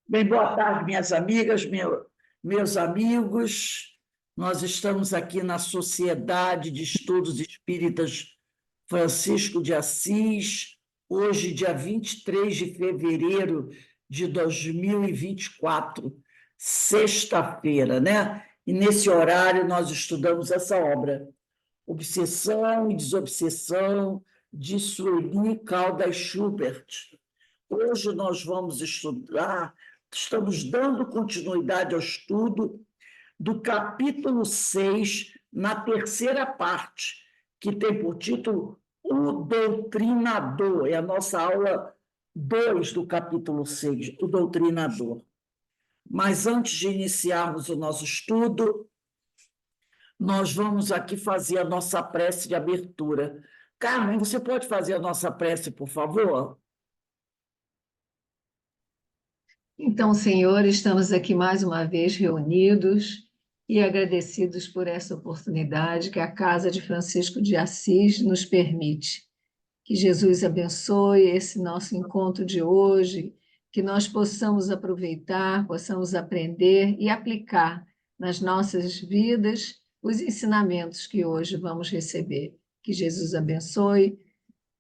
Bem, boa tarde, minhas amigas, meus amigos. Nós estamos aqui na Sociedade de Estudos Espíritas Francisco de Assis, hoje, dia 23 de fevereiro de 2024, sexta-feira, né? E nesse horário nós estudamos essa obra, Obsessão e Desobsessão, de Sueli Caldas Schubert. Hoje nós vamos estudar, estamos dando continuidade ao estudo do capítulo 6, na terceira parte, que tem por título O Doutrinador. É a nossa aula 2 do capítulo 6, O Doutrinador. Mas antes de iniciarmos o nosso estudo, nós vamos aqui fazer a nossa prece de abertura. Carmen, você pode fazer a nossa prece, por favor? Então, Senhor, estamos aqui mais uma vez reunidos e agradecidos por essa oportunidade que a Casa de Francisco de Assis nos permite. Que Jesus abençoe esse nosso encontro de hoje, que nós possamos aproveitar, possamos aprender e aplicar nas nossas vidas os ensinamentos que hoje vamos receber. Que Jesus abençoe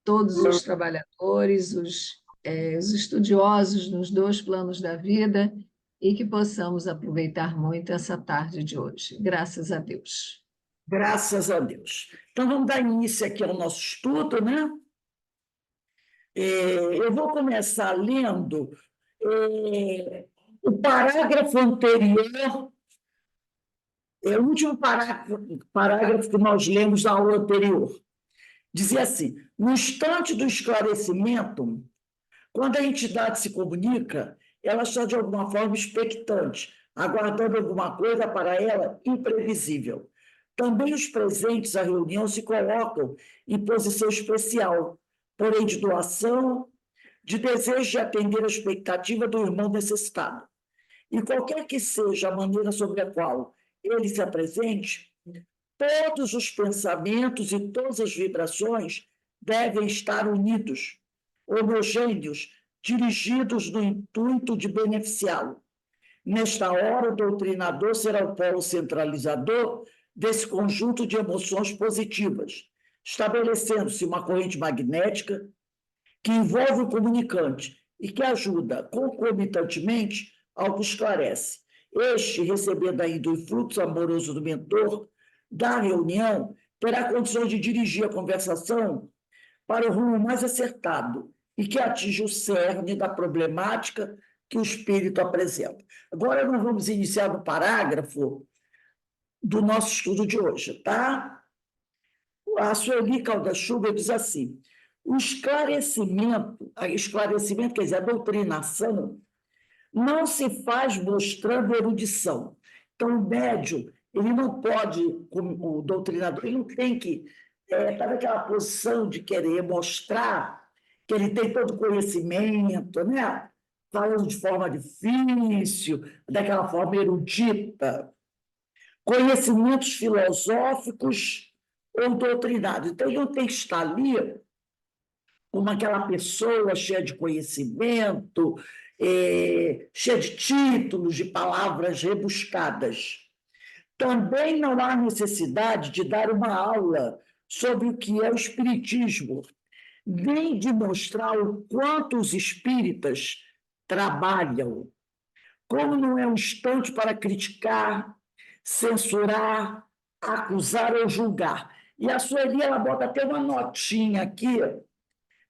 todos os trabalhadores, os estudiosos nos dois planos da vida e que possamos aproveitar muito essa tarde de hoje. Graças a Deus. Graças a Deus. Então, vamos dar início aqui ao nosso estudo, né? Eu vou começar lendo o parágrafo anterior, o último parágrafo que nós lemos na aula anterior. Dizia assim: no instante do esclarecimento, quando a entidade se comunica, ela está de alguma forma expectante, aguardando alguma coisa para ela imprevisível. Também os presentes à reunião se colocam em posição especial, porém de doação, de desejo de atender a expectativa do irmão necessitado. E qualquer que seja a maneira sobre a qual ele se apresente, todos os pensamentos e todas as vibrações devem estar unidos, homogêneos, dirigidos no intuito de beneficiá-lo. Nesta hora, o doutrinador será o polo centralizador desse conjunto de emoções positivas, estabelecendo-se uma corrente magnética que envolve o comunicante e que ajuda concomitantemente ao que esclarece. Este, recebendo ainda o influxo amoroso do mentor da reunião, terá condições de dirigir a conversação para o rumo mais acertado e que atinja o cerne da problemática que o espírito apresenta. Agora nós vamos iniciar o parágrafo do nosso estudo de hoje, tá? A Sueli Caldas Schubert diz assim: o esclarecimento quer dizer, a doutrinação, não se faz mostrando erudição. Então, o médium, ele não pode, como o doutrinador, ele não tem que estar naquela posição de querer mostrar que ele tem todo o conhecimento, né? Falando de forma difícil, daquela forma erudita, conhecimentos filosóficos ou doutrinários. Então, ele não tem que estar ali como aquela pessoa cheia de conhecimento, cheia de títulos, de palavras rebuscadas. Também não há necessidade de dar uma aula sobre o que é o espiritismo, nem de mostrar o quanto os espíritas trabalham. Como não é um instante para criticar, censurar, acusar ou julgar. E a Sueli, ela bota até uma notinha aqui,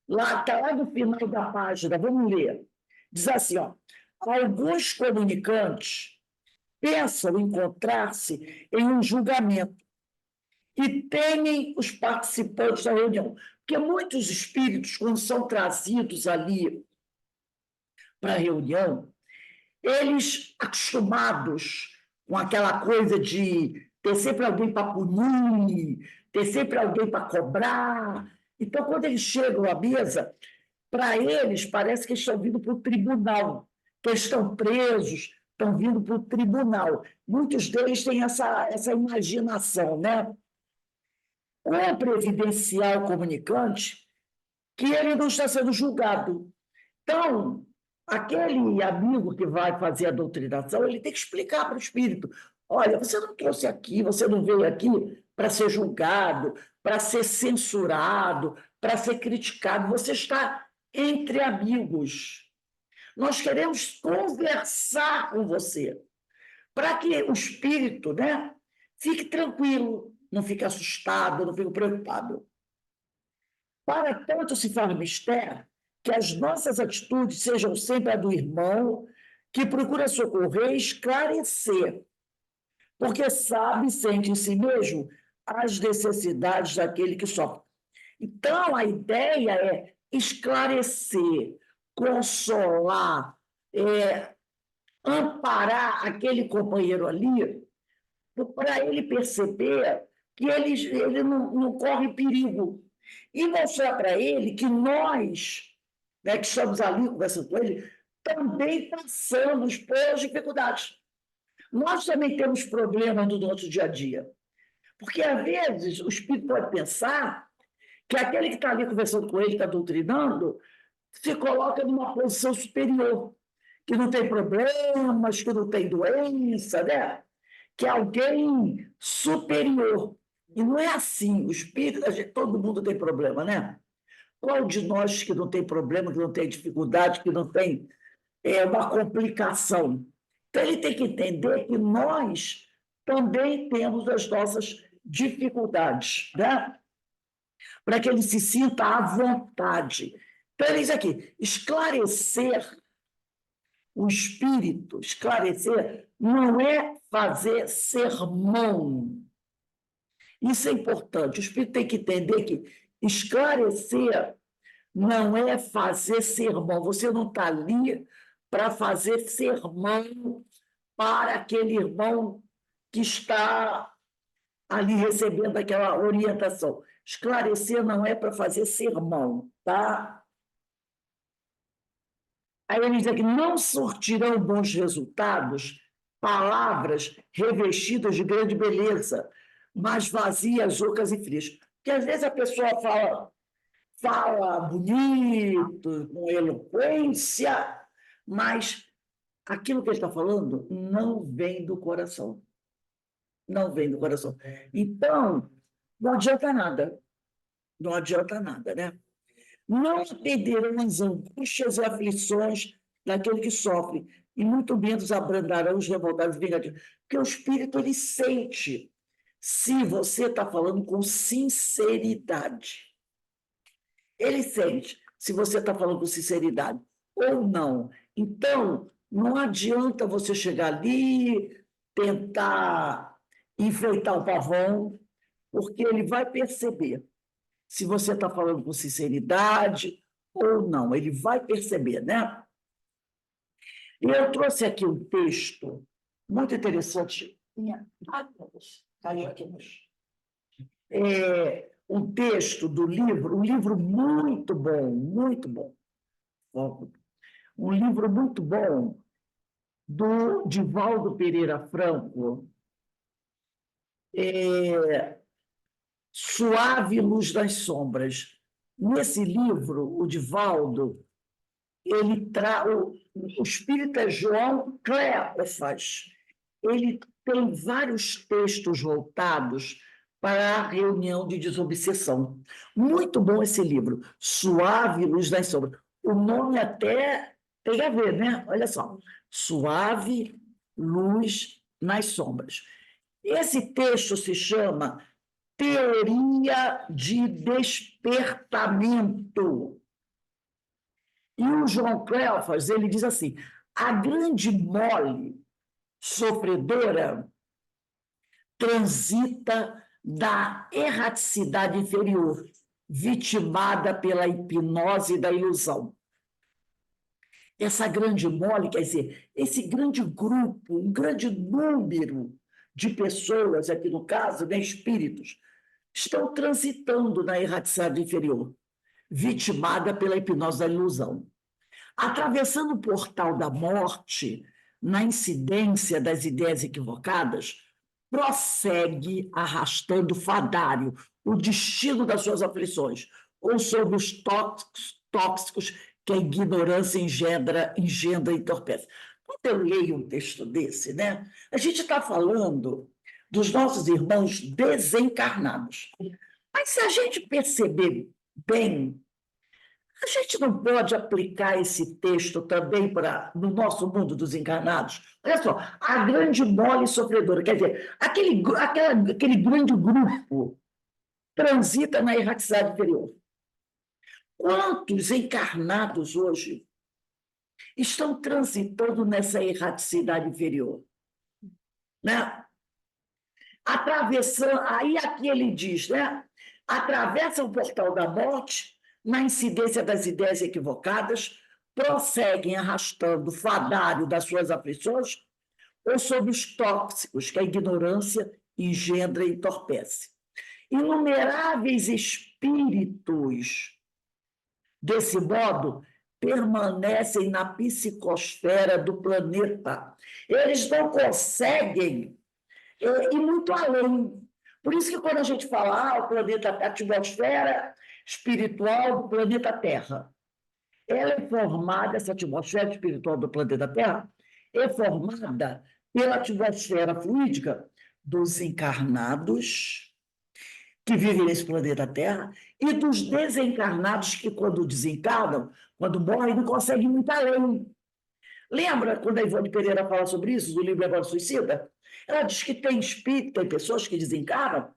lá, está lá no final da página, vamos ler. Diz assim, ó: alguns comunicantes pensam encontrar-se em um julgamento e temem os participantes da reunião. Porque muitos espíritos, quando são trazidos ali para a reunião, eles, acostumados com aquela coisa de ter sempre alguém para punir, ter sempre alguém para cobrar. Então, quando eles chegam à mesa, para eles parece que estão vindo para o tribunal, que eles estão presos, estão vindo para o tribunal. Muitos deles têm essa imaginação, né? Cumpre evidenciar ao comunicante que ele não está sendo julgado. Então, aquele amigo que vai fazer a doutrinação, ele tem que explicar para o espírito: olha, você não trouxe aqui, você não veio aqui para ser julgado, para ser censurado, para ser criticado, você está entre amigos. Nós queremos conversar com você, para que o espírito, né, fique tranquilo, não fique assustado, não fique preocupado. Para tanto se faz mistério que as nossas atitudes sejam sempre a do irmão, que procura socorrer e esclarecer, porque sabe e sente em si mesmo as necessidades daquele que sofre. Então, a ideia é esclarecer, consolar, amparar aquele companheiro ali, para ele perceber que ele não corre perigo. E mostrar para ele que nós, né, que estamos ali conversando com ele, também passamos por dificuldades. Nós também temos problemas no nosso dia a dia. Porque, às vezes, o espírito pode pensar que aquele que está ali conversando com ele, que está doutrinando, se coloca numa posição superior, que não tem problemas, que não tem doença, né? Que é alguém superior. E não é assim. O espírito, todo mundo tem problema, né? Qual de nós que não tem problema, que não tem dificuldade, que não tem uma complicação? Então, ele tem que entender que nós também temos as nossas dificuldades, né? Para que ele se sinta à vontade. Então, ele diz aqui: esclarecer o espírito, esclarecer, não é fazer sermão. Isso é importante. O espírito tem que entender que esclarecer não é fazer sermão. Você não está ali para fazer sermão para aquele irmão que está ali recebendo aquela orientação. Esclarecer não é para fazer sermão, tá? Aí ele diz aqui: não surtirão bons resultados palavras revestidas de grande beleza, mas vazias, ocas e frias. Porque às vezes a pessoa fala bonito, com eloquência, mas aquilo que ele está falando não vem do coração. Não vem do coração. Então, não adianta nada. Não adianta nada, né? Não atenderão as angústias e aflições daquele que sofre, e muito menos abrandarão os revoltados e vingativos. Porque o espírito, ele sente se você está falando com sinceridade. Ele sente se você está falando com sinceridade ou não. Então, não adianta você chegar ali, tentar enfeitar o pavão, porque ele vai perceber se você está falando com sinceridade ou não. Ele vai perceber, né? E eu trouxe aqui um texto muito interessante. Caiu aqui no chão. Um texto do livro, um livro muito bom, muito bom. Um livro muito bom do Divaldo Pereira Franco, Suave Luz das Sombras. Nesse livro, o Divaldo, o espírita João Cleófas, ele tem vários textos voltados para a reunião de desobsessão. Muito bom esse livro, Suave Luz das Sombras. O nome até tem a ver, né? Olha só, Suave Luz nas Sombras. Esse texto se chama Teoria de Despertamento. E o João Cleófas, ele diz assim: a grande mole sofredora transita da erraticidade inferior, vitimada pela hipnose da ilusão. Essa grande mole, quer dizer, esse grande grupo, um grande número de pessoas, aqui no caso, né, espíritos, estão transitando na erraticidade inferior, vitimada pela hipnose da ilusão. Atravessando o portal da morte, na incidência das ideias equivocadas, prossegue arrastando fadário o destino das suas aflições, ou sob os tóxicos que a ignorância engendra e entorpece. Quando eu leio um texto desse, né, a gente está falando dos nossos irmãos desencarnados. Mas se a gente perceber bem, a gente não pode aplicar esse texto também no nosso mundo dos encarnados? Olha só, a grande mole sofredora, quer dizer, aquele grande grupo transita na erraticidade inferior. Quantos encarnados hoje estão transitando nessa erraticidade inferior? Né? Atravessando, aí aqui ele diz, né? Atravessa o portal da morte na incidência das ideias equivocadas, prosseguem arrastando o fadário das suas aflições ou sob os tóxicos que a ignorância engendra e entorpece. Inumeráveis espíritos, desse modo, permanecem na psicosfera do planeta. Eles não conseguem ir muito além. Por isso que quando a gente fala o planeta, a atmosfera espiritual do planeta Terra, ela é formada, essa atmosfera espiritual do planeta Terra, é formada pela atmosfera fluídica dos encarnados que vivem nesse planeta Terra e dos desencarnados que, quando desencarnam, quando morrem, não conseguem ir muito além. Lembra quando a Ivone Pereira fala sobre isso, do livro Agora Suicida? Ela diz que tem espírito, tem pessoas que desencarnam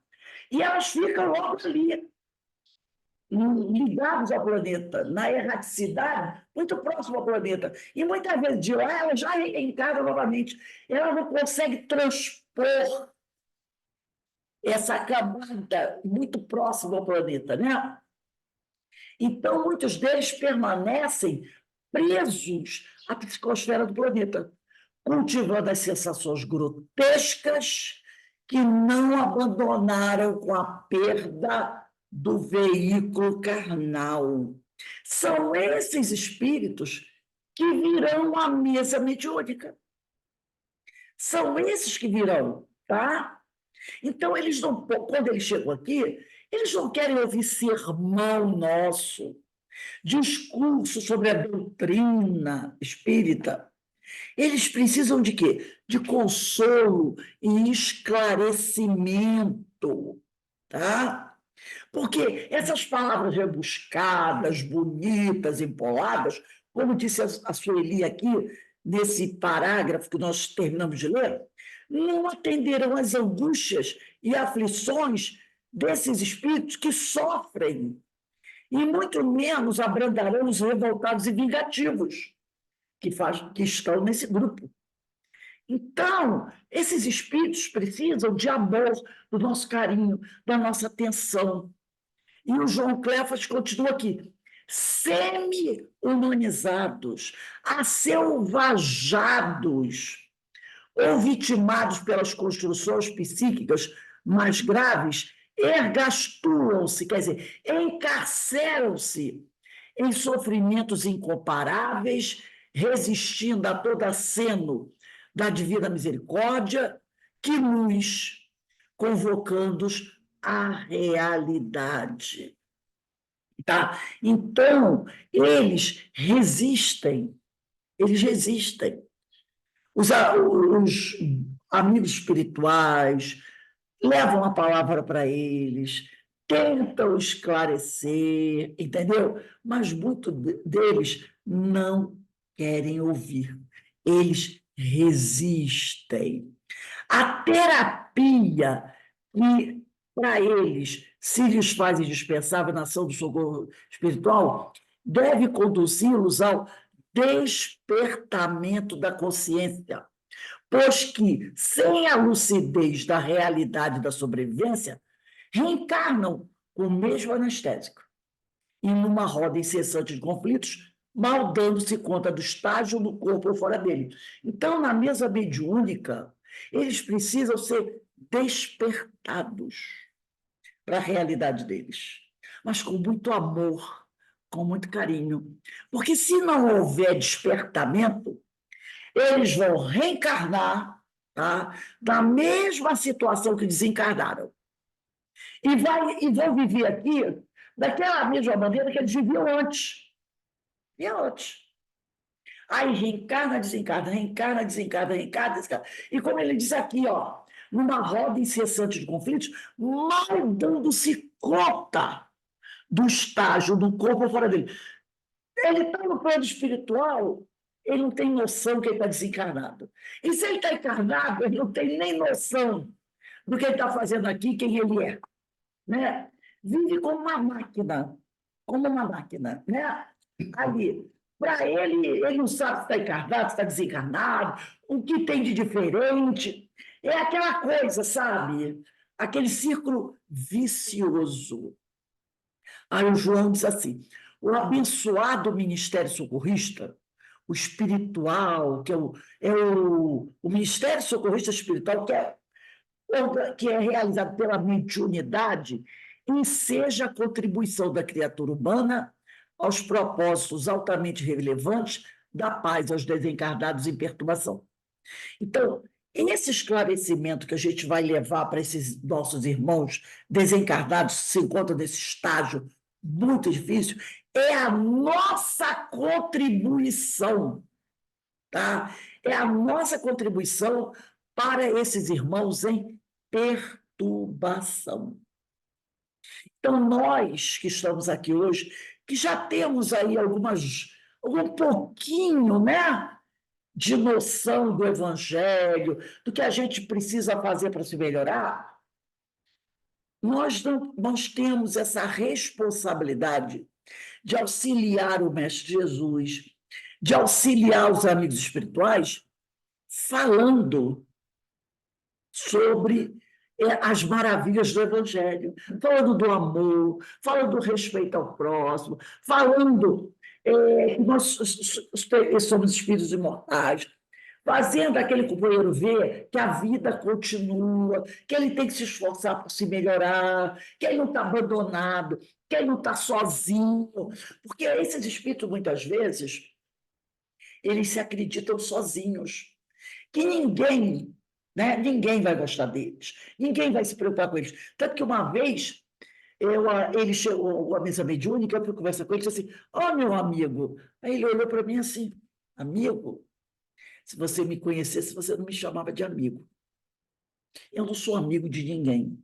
e elas ficam logo ali, ligadas ao planeta, na erraticidade, muito próximo ao planeta. E muitas vezes de lá ela já reencarna novamente. Ela não consegue transpor essa camada muito próxima ao planeta, né? Então, muitos deles permanecem presos à psicosfera do planeta, cultivando as sensações grotescas que não abandonaram com a perda do veículo carnal. São esses espíritos que virão à mesa mediúnica. São esses que virão, tá? Então, eles não, quando eles chegam aqui, eles não querem ouvir sermão nosso, discurso sobre a doutrina espírita. Eles precisam de quê? De consolo e esclarecimento, tá? Porque essas palavras rebuscadas, bonitas, empoladas, como disse a Sueli aqui, nesse parágrafo que nós terminamos de ler, não atenderão às angústias e aflições desses espíritos que sofrem, e muito menos abrandarão os revoltados e vingativos que estão nesse grupo. Então, esses espíritos precisam de amor, do nosso carinho, da nossa atenção. E o João Cleofas continua aqui. Semi-humanizados, acelvajados ou vitimados pelas construções psíquicas mais graves, ergastuam-se, quer dizer, encarceram-se em sofrimentos incomparáveis, resistindo a todo aceno da divina misericórdia, que nos convocando-os à realidade. Tá? Então, eles resistem. Os amigos espirituais levam a palavra para eles, tentam esclarecer, entendeu? Mas muitos deles não querem ouvir. Eles resistem. A terapia que, para eles, se lhes faz indispensável na ação do socorro espiritual, deve conduzi-los ao despertamento da consciência, pois que, sem a lucidez da realidade da sobrevivência, reencarnam com o mesmo anestésico, e numa roda incessante de conflitos, mal dando-se conta do estágio do corpo ou fora dele. Então, na mesa mediúnica, eles precisam ser despertados para a realidade deles, mas com muito amor, com muito carinho. Porque se não houver despertamento, eles vão reencarnar, tá, na mesma situação que desencarnaram. E vão viver aqui daquela mesma maneira que eles viviam antes. E outros. Aí reencarna, desencarna, reencarna, desencarna, reencarna, desencarna. E como ele diz aqui, ó, numa roda incessante de conflitos, mal dando-se conta do estágio do corpo fora dele. Ele está no plano espiritual, ele não tem noção que ele está desencarnado. E se ele está encarnado, ele não tem nem noção do que ele está fazendo aqui, quem ele é. Né? Vive como uma máquina, né? Ali. Para ele não sabe se está encarnado, se está desencarnado, o que tem de diferente. É aquela coisa, sabe? Aquele círculo vicioso. Aí o João diz assim: o abençoado ministério socorrista, o espiritual, o ministério socorrista espiritual, que é realizado pela mediunidade, enseja a contribuição da criatura humana aos propósitos altamente relevantes da paz aos desencarnados em perturbação. Então, esse esclarecimento que a gente vai levar para esses nossos irmãos desencarnados que se encontram nesse estágio muito difícil, é a nossa contribuição, tá? É a nossa contribuição para esses irmãos em perturbação. Então, nós que estamos aqui hoje, que já temos aí algum pouquinho, né, de noção do Evangelho, do que a gente precisa fazer para se melhorar, nós temos essa responsabilidade de auxiliar o Mestre Jesus, de auxiliar os amigos espirituais, falando sobre as maravilhas do Evangelho, falando do amor, falando do respeito ao próximo, falando que nós somos espíritos imortais, fazendo aquele companheiro ver que a vida continua, que ele tem que se esforçar por se melhorar, que ele não está abandonado, que ele não está sozinho, porque esses espíritos, muitas vezes, eles se acreditam sozinhos, que ninguém, né, ninguém vai gostar deles, ninguém vai se preocupar com eles. Tanto que uma vez ele chegou à mesa mediúnica, eu fui conversar com ele e disse assim: ó, meu amigo. Aí ele olhou para mim assim: amigo, se você me conhecesse, você não me chamava de amigo. Eu não sou amigo de ninguém.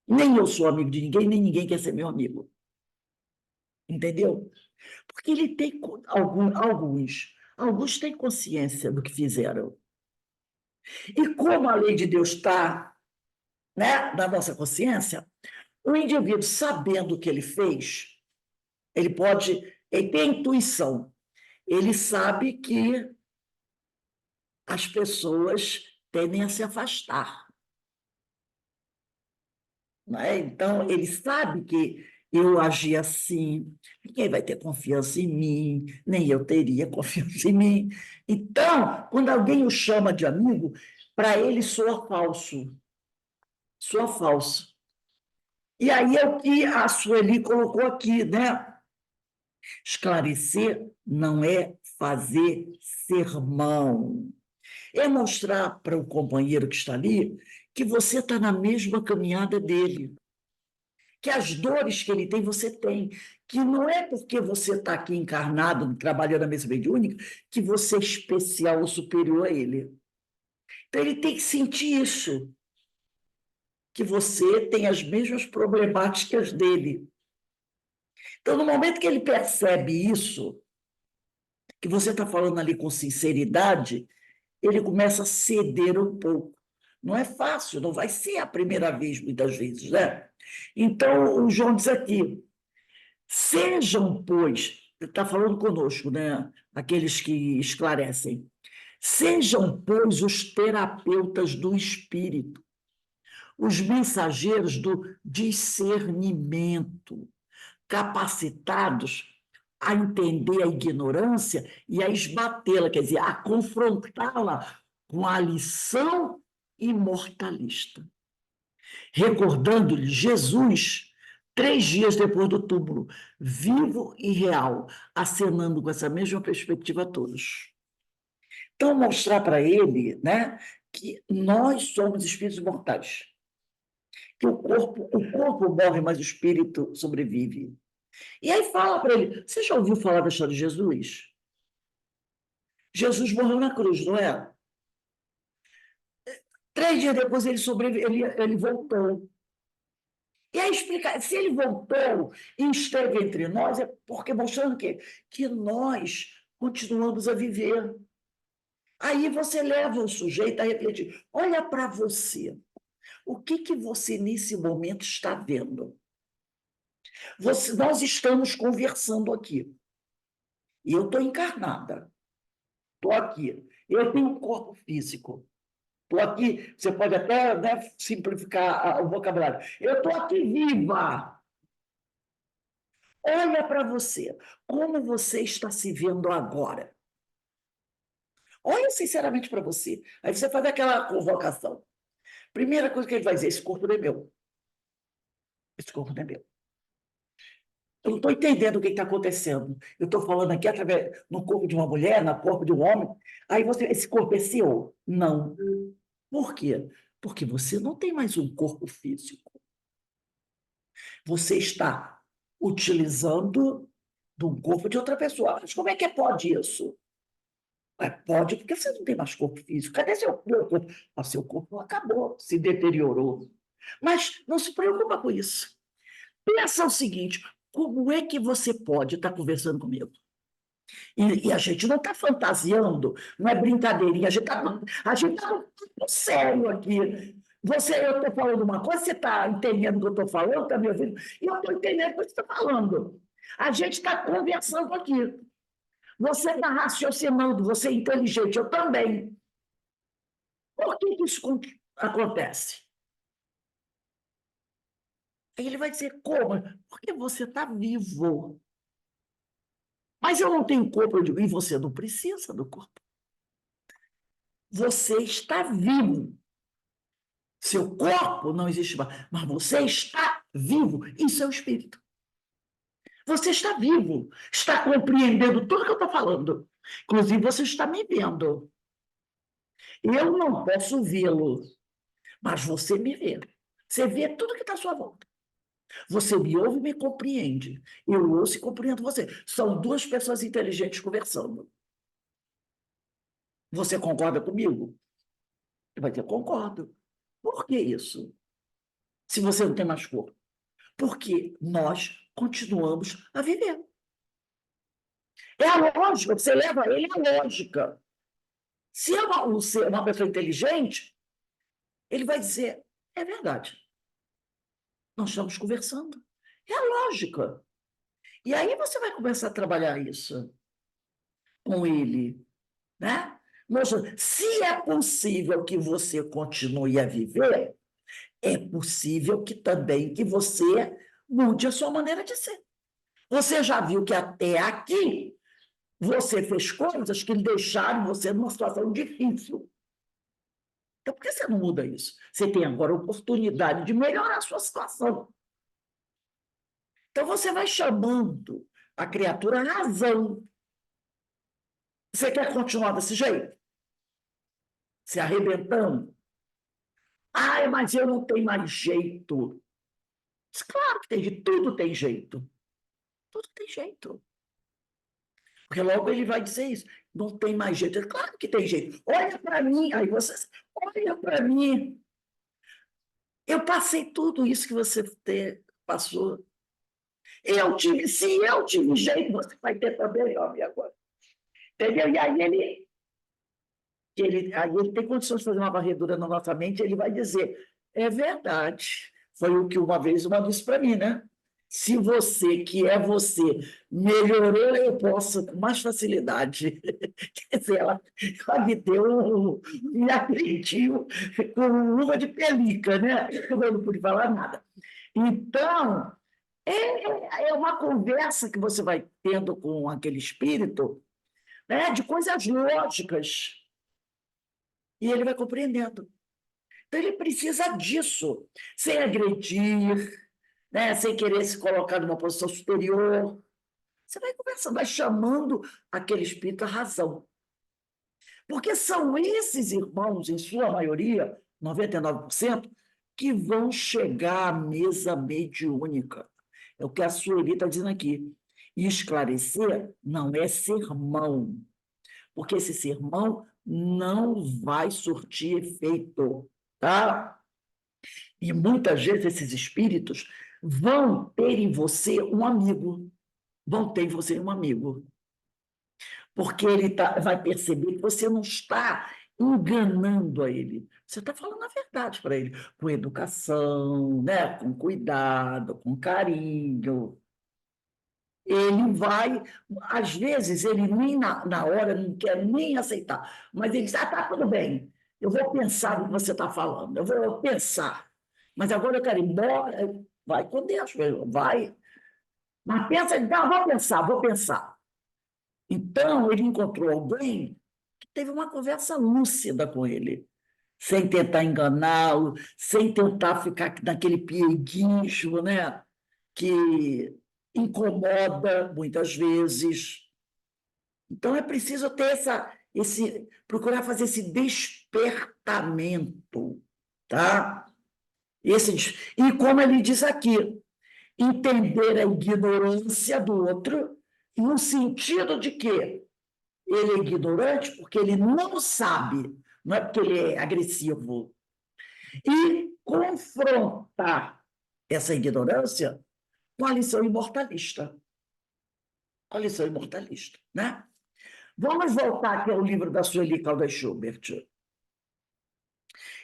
Nem eu sou amigo de ninguém, nem ninguém quer ser meu amigo. Entendeu? Porque ele tem alguns têm consciência do que fizeram. E como a lei de Deus está, né, na nossa consciência, o indivíduo, sabendo o que ele fez, ele tem intuição, ele sabe que as pessoas tendem a se afastar. Não é? Então, ele sabe que eu agi assim, ninguém vai ter confiança em mim, nem eu teria confiança em mim. Então, quando alguém o chama de amigo, para ele soa falso. Soa falso. E aí é o que a Sueli colocou aqui, né? Esclarecer não é fazer sermão. É mostrar para o companheiro que está ali que você está na mesma caminhada dele, que as dores que ele tem, você tem, que não é porque você está aqui encarnado, trabalhando na mesa mediúnica, que você é especial ou superior a ele. Então, ele tem que sentir isso, que você tem as mesmas problemáticas dele. Então, no momento que ele percebe isso, que você está falando ali com sinceridade, ele começa a ceder um pouco. Não é fácil, não vai ser a primeira vez, muitas vezes, né? Então, o João diz aqui: sejam, pois, está falando conosco, né? Aqueles que esclarecem, sejam, pois, os terapeutas do espírito, os mensageiros do discernimento, capacitados a entender a ignorância e a esbatê-la, quer dizer, a confrontá-la com a lição imortalista. Recordando-lhe Jesus, 3 dias depois do túmulo, vivo e real, acenando com essa mesma perspectiva a todos. Então, mostrar para ele, né, que nós somos espíritos mortais, que o corpo morre, mas o espírito sobrevive. E aí fala para ele, você já ouviu falar da história de Jesus? Jesus morreu na cruz, não é? 3 dias depois ele voltou. E aí explica, se ele voltou e esteve entre nós, é porque mostrando que nós continuamos a viver. Aí você leva o sujeito a refletir. Olha para você. O que você, nesse momento, está vendo? Nós estamos conversando aqui. E eu estou encarnada. Estou aqui. Eu tenho um corpo físico. Estou aqui. Você pode até, né, simplificar o vocabulário. Eu estou aqui viva. Olha para você. Como você está se vendo agora? Olha sinceramente para você. Aí você faz aquela convocação. Primeira coisa que ele vai dizer: esse corpo não é meu. Esse corpo não é meu. Eu não estou entendendo o que está acontecendo. Eu estou falando aqui através no corpo de uma mulher, no corpo de um homem. Aí esse corpo é seu? Não. Por quê? Porque você não tem mais um corpo físico. Você está utilizando de um corpo de outra pessoa. Mas como é que pode isso? Pode, porque você não tem mais corpo físico. Cadê seu corpo? Seu corpo acabou, se deteriorou. Mas não se preocupa com isso. Pensa o seguinte: como é que você pode estar conversando comigo? E a gente não está fantasiando, não é brincadeirinha, a gente está muito sério aqui. Eu estou falando uma coisa, você está entendendo o que eu estou falando, está me ouvindo? E eu estou entendendo o que você está falando. A gente está conversando aqui. Você está raciocinando, você é inteligente, eu também. Por que isso acontece? Aí ele vai dizer, como? Porque você está vivo. Mas eu não tenho corpo, eu digo, e você não precisa do corpo. Você está vivo. Seu corpo não existe mais, mas você está vivo. Isso é o espírito. Você está vivo, está compreendendo tudo que eu estou falando. Inclusive, você está me vendo. Eu não posso vê-lo, mas você me vê. Você vê tudo que está à sua volta. Você me ouve e me compreende. Eu ouço e compreendo você. São duas pessoas inteligentes conversando. Você concorda comigo? Ele vai dizer, concordo. Por que isso? Se você não tem mais corpo. Porque nós continuamos a viver. É a lógica, você leva ele à lógica. Se é uma pessoa inteligente, ele vai dizer, é verdade, nós estamos conversando. É a lógica. E aí você vai começar a trabalhar isso com ele, né? Se é possível que você continue a viver, é possível que também que você mude a sua maneira de ser. Você já viu que até aqui você fez coisas que deixaram você numa situação difícil. Então, por que você não muda isso? Você tem agora a oportunidade de melhorar a sua situação. Então, você vai chamando a criatura à razão. Você quer continuar desse jeito? Se arrebentando? Ah, mas eu não tenho mais jeito. Claro que tem jeito, tudo tem jeito. Tudo tem jeito. Porque logo ele vai dizer isso. Não tem mais jeito. Claro que tem jeito. Olha para mim. Aí você, olha para mim. Eu passei tudo isso que você passou. Se eu tive jeito, você vai ter também, homem, agora. Entendeu? E aí ele tem condições de fazer uma varredura na nossa mente, ele vai dizer, é verdade. Foi o que uma vez uma disse para mim, né? Se você, que é você, melhorou, eu posso com mais facilidade. Quer dizer, ela me deu me agrediu com luva de pelica, né? Eu não pude falar nada. Então, é uma conversa que você vai tendo com aquele espírito, né, de coisas lógicas, e ele vai compreendendo. Então, ele precisa disso, sem agredir, né, sem querer se colocar numa posição superior. Você vai conversando, vai chamando aquele espírito à razão. Porque são esses irmãos, em sua maioria, 99%, que vão chegar à mesa mediúnica. É o que a Sueli está dizendo aqui. E esclarecer não é sermão, porque esse sermão não vai surtir efeito, tá? E muitas vezes esses espíritos vão ter em você um amigo, vão ter em você um amigo, porque ele vai perceber que você não está enganando a ele, você está falando a verdade para ele, com educação, né? Com cuidado, com carinho. Ele vai, às vezes, ele nem na hora não quer nem aceitar, mas ele diz: ah, tá, tudo bem, eu vou pensar no que você está falando, eu vou pensar, mas agora eu quero ir embora. Vai com Deus, vai. Mas pensa, não, vou pensar, vou pensar. Então, ele encontrou alguém que teve uma conversa lúcida com ele, sem tentar enganá-lo, sem tentar ficar naquele pieguismo, né? Que incomoda muitas vezes. Então, é preciso ter procurar fazer esse despertamento, tá? E como ele diz aqui, entender a ignorância do outro, no sentido de que ele é ignorante porque ele não sabe, não é porque ele é agressivo. E confrontar essa ignorância com a lição imortalista. Com a lição imortalista, né? Vamos voltar aqui ao livro da Sueli Caldas Schubert.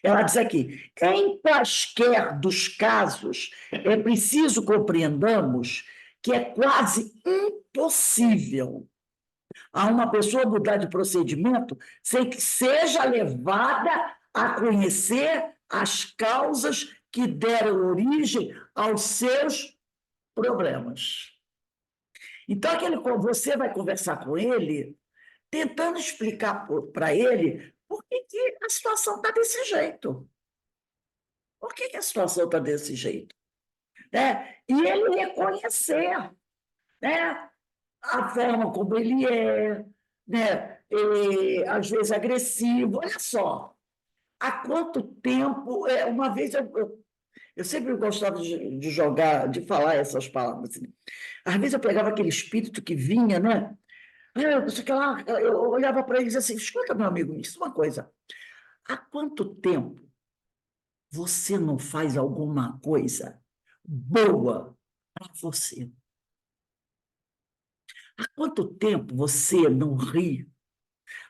Ela diz aqui: em quaisquer dos casos, é preciso compreendamos que é quase impossível a uma pessoa mudar de procedimento sem que seja levada a conhecer as causas que deram origem aos seus problemas. Então, você vai conversar com ele, tentando explicar para ele por que a situação está desse jeito. Por que a situação está desse jeito? Né? E ele reconhecer, né? A forma como ele é, né? Às vezes agressivo. Olha só, há quanto tempo. Uma vez eu sempre gostava de jogar, de falar essas palavras. Assim. Às vezes eu pegava aquele espírito que vinha, né? Eu olhava para ele e dizia assim: escuta, meu amigo, me diz uma coisa. Há quanto tempo você não faz alguma coisa boa para você? Há quanto tempo você não ri?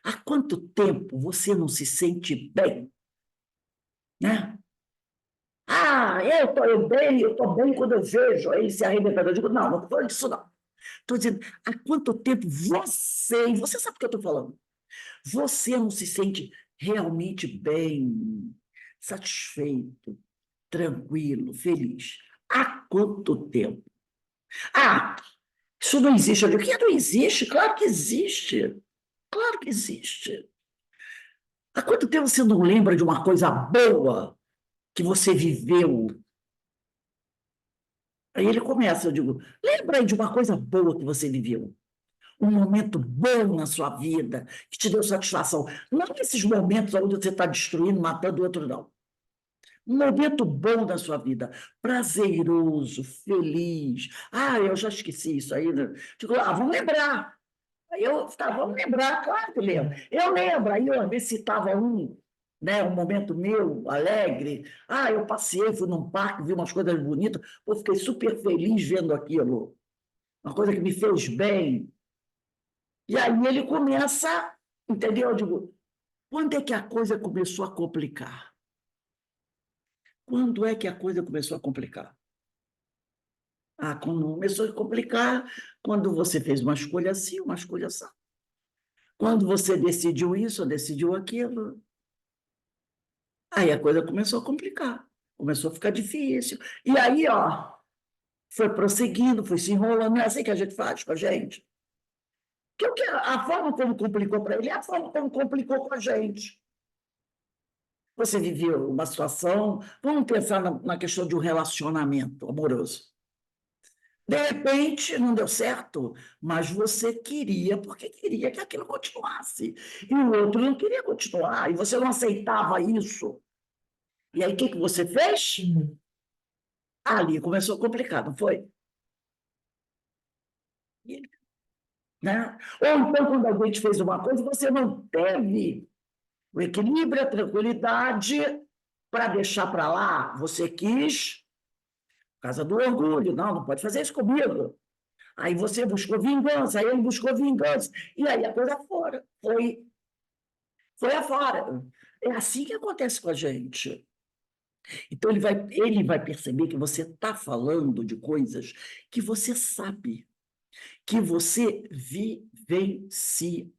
Há quanto tempo você não se sente bem? Né? Ah, eu estou bem quando eu vejo ele se arrebentando. Eu digo: não, não estou disso, não. Estou dizendo, há quanto tempo e você sabe o que eu estou falando, você não se sente realmente bem, satisfeito, tranquilo, feliz? Há quanto tempo? Ah, isso não existe. Eu digo: o que não existe? Claro que existe. Claro que existe. Há quanto tempo você não lembra de uma coisa boa que você viveu? Aí ele começa, eu digo: lembra aí de uma coisa boa que você viveu. Um momento bom na sua vida, que te deu satisfação. Não esses momentos onde você está destruindo, matando o outro, não. Um momento bom na sua vida, prazeroso, feliz. Ah, eu já esqueci isso aí. Né? Digo: vamos lembrar. Aí vamos lembrar, claro que lembro. Eu lembro, aí eu às vezes citava né, um momento meu, alegre. Ah, eu passei, fui num parque, vi umas coisas bonitas, pô, fiquei super feliz vendo aquilo. Uma coisa que me fez bem. E aí ele começa, entendeu? Eu digo: quando é que a coisa começou a complicar? Quando é que a coisa começou a complicar? Quando começou a complicar, quando você fez uma escolha assim, uma escolha assim. Quando você decidiu isso, decidiu aquilo. Aí a coisa começou a complicar, começou a ficar difícil. E aí, ó, foi prosseguindo, foi se enrolando. Não é assim que a gente faz com a gente? A forma como complicou para ele é a forma como complicou com a gente. Você viveu uma situação, vamos pensar na questão de um relacionamento amoroso. De repente, não deu certo, mas você queria, porque queria que aquilo continuasse. E o outro não queria continuar, e você não aceitava isso. E aí, o que você fez? Ali começou a complicar, não foi? Né? Ou então, quando alguém te fez uma coisa, você não teve o equilíbrio, a tranquilidade para deixar para lá. Você quis, por causa do orgulho, não pode fazer isso comigo. Aí você buscou vingança, aí ele buscou vingança, e aí a coisa foi afora. É assim que acontece com a gente. Então, ele vai perceber que você está falando de coisas que você sabe, que você vivenciou.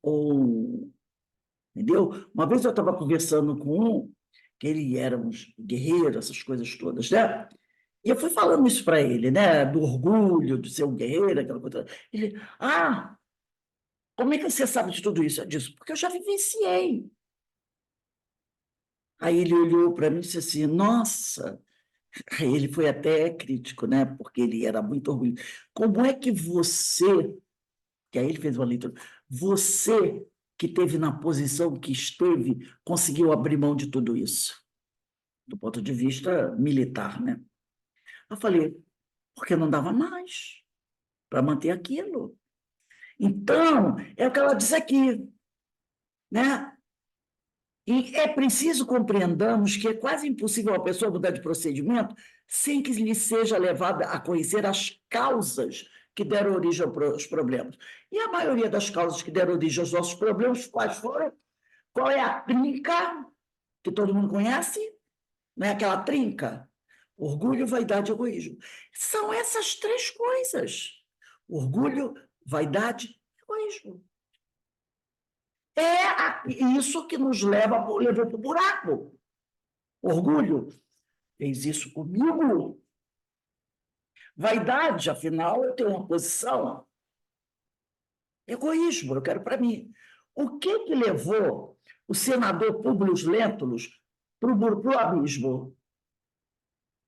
Entendeu? Uma vez eu estava conversando com um, que ele era um guerreiro, essas coisas todas, né? E eu fui falando isso para ele, né? Do orgulho, de ser um guerreiro, aquela coisa. Ele, como é que você sabe de tudo isso? Eu disse, porque eu já vivenciei. Aí ele olhou para mim e disse assim, nossa. Aí ele foi até crítico, né? Porque ele era muito orgulhoso. Como é que você, que aí ele fez uma leitura, você que esteve na posição que esteve, conseguiu abrir mão de tudo isso? Do ponto de vista militar, né? Eu falei, porque não dava mais para manter aquilo. Então, é o que ela disse aqui, né? E é preciso compreendamos que é quase impossível a pessoa mudar de procedimento sem que lhe seja levada a conhecer as causas que deram origem aos problemas. E a maioria das causas que deram origem aos nossos problemas, quais foram? Qual é a trinca que todo mundo conhece? Não é aquela trinca? Orgulho, vaidade e egoísmo. São essas três coisas. Orgulho, vaidade e egoísmo. É isso que nos levou para o buraco. Orgulho fez isso comigo. Vaidade, afinal, eu tenho uma posição. Egoísmo, eu quero para mim. O que levou o senador Públio Lentulus para o abismo?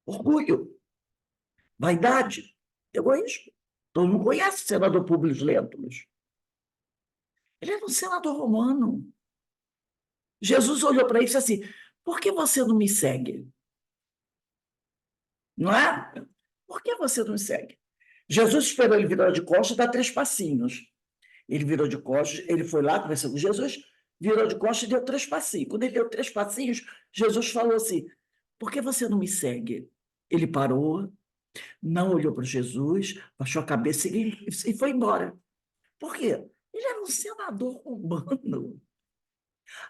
Orgulho, vaidade, egoísmo. Todo mundo conhece o senador Públio Lentulus. Ele era um senador romano. Jesus olhou para ele e disse assim, por que você não me segue? Não é? Por que você não me segue? Jesus esperou ele virar de costas e dar 3 passinhos. Ele virou de costas, ele foi lá, conversou com Jesus, virou de costas e deu 3 passinhos. Quando ele deu 3 passinhos, Jesus falou assim, por que você não me segue? Ele parou, não olhou para Jesus, baixou a cabeça e foi embora. Por quê? Ele era um senador romano.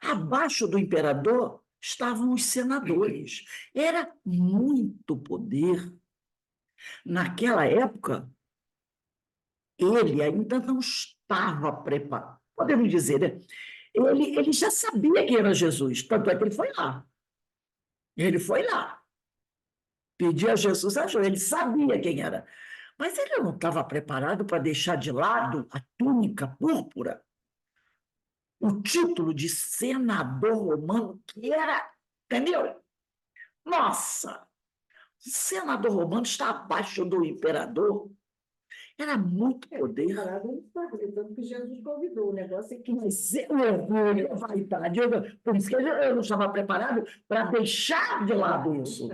Abaixo do imperador estavam os senadores. Era muito poder. Naquela época, ele ainda não estava preparado. Podemos dizer, né? Ele já sabia quem era Jesus, tanto é que ele foi lá. Ele foi lá. Pediu a Jesus ajuda, ele sabia quem era. Mas ele não estava preparado para deixar de lado a túnica púrpura, o título de senador romano, que era, entendeu? Nossa, o senador romano está abaixo do imperador. Era muito poder. Tanto que Jesus convidou, o negócio é que Mas o orgulho, a vaidade, por isso que eu não estava preparado para deixar de lado isso.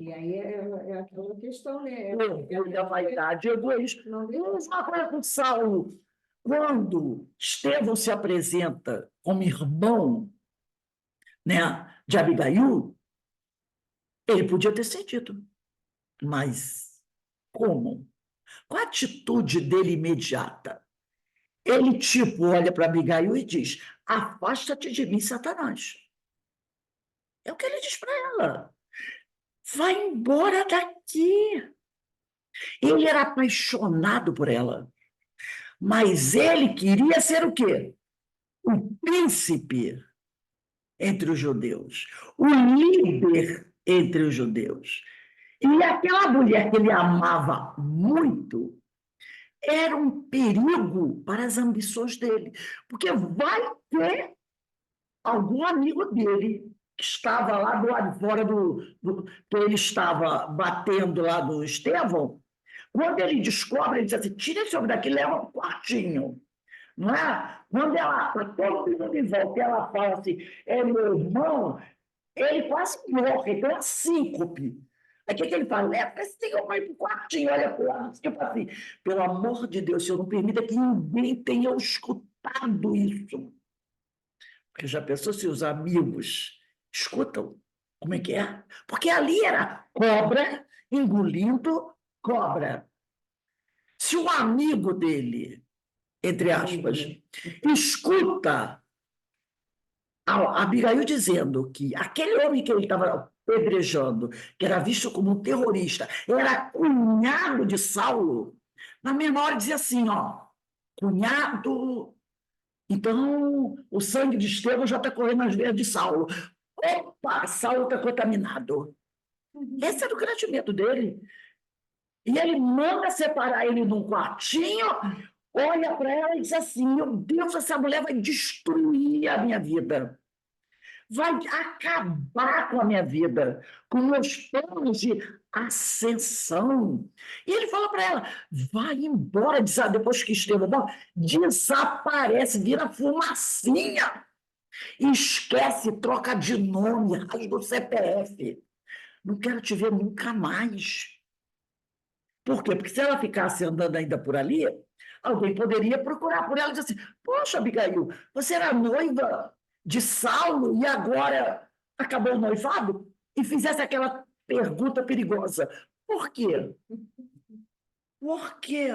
E aí é aquela questão, né? O orgulho, a vaidade, o egoísmo. Não E uma coisa com Saulo, quando Estevão se apresenta como irmão, né, de Abigail, ele podia ter cedido. Mas como? Qual a atitude dele imediata? Ele, tipo, olha para Abigail e diz, afasta-te de mim, Satanás. É o que ele diz para ela. Vai embora daqui. Ele era apaixonado por ela, mas ele queria ser o quê? O príncipe entre os judeus, o líder entre os judeus. E aquela mulher que ele amava muito era um perigo para as ambições dele, porque vai ter algum amigo dele que estava lá do lado de fora que ele estava batendo lá do Estevão. Quando ele descobre, ele diz assim, tira esse homem daqui e leva para o quartinho. Não é? Quando ela está todo mundo em volta, ela fala assim, é meu irmão, ele quase morre, tem uma síncope. Aí o que ele fala? Leva esse senhor para ir para o quartinho, olha para o lado. Tipo assim, pelo amor de Deus, Senhor, não permita que ninguém tenha escutado isso. Porque já pensou se os amigos escutam? Como é que é? Porque ali era cobra engolindo cobra. Se um amigo dele, entre aspas, escuta a Abigail dizendo que aquele homem que ele estava apedrejando, que era visto como um terrorista, era cunhado de Saulo, na mesma hora dizia assim, ó, cunhado, então o sangue de Estevão já está correndo nas veias de Saulo. Opa, Saulo está contaminado. Esse era o grande medo dele. E ele manda separar ele num quartinho, olha para ela e diz assim: meu Deus, essa mulher vai destruir a minha vida, vai acabar com a minha vida, com meus planos de ascensão. E ele fala para ela: vai embora, depois que Estevão morre, desaparece, vira fumacinha, esquece, troca de nome, rasga o CPF. Não quero te ver nunca mais. Por quê? Porque se ela ficasse andando ainda por ali, alguém poderia procurar por ela e dizer assim: poxa, Abigail, você era noiva de Saulo e agora acabou o noivado? E fizesse aquela pergunta perigosa: por quê? Por quê?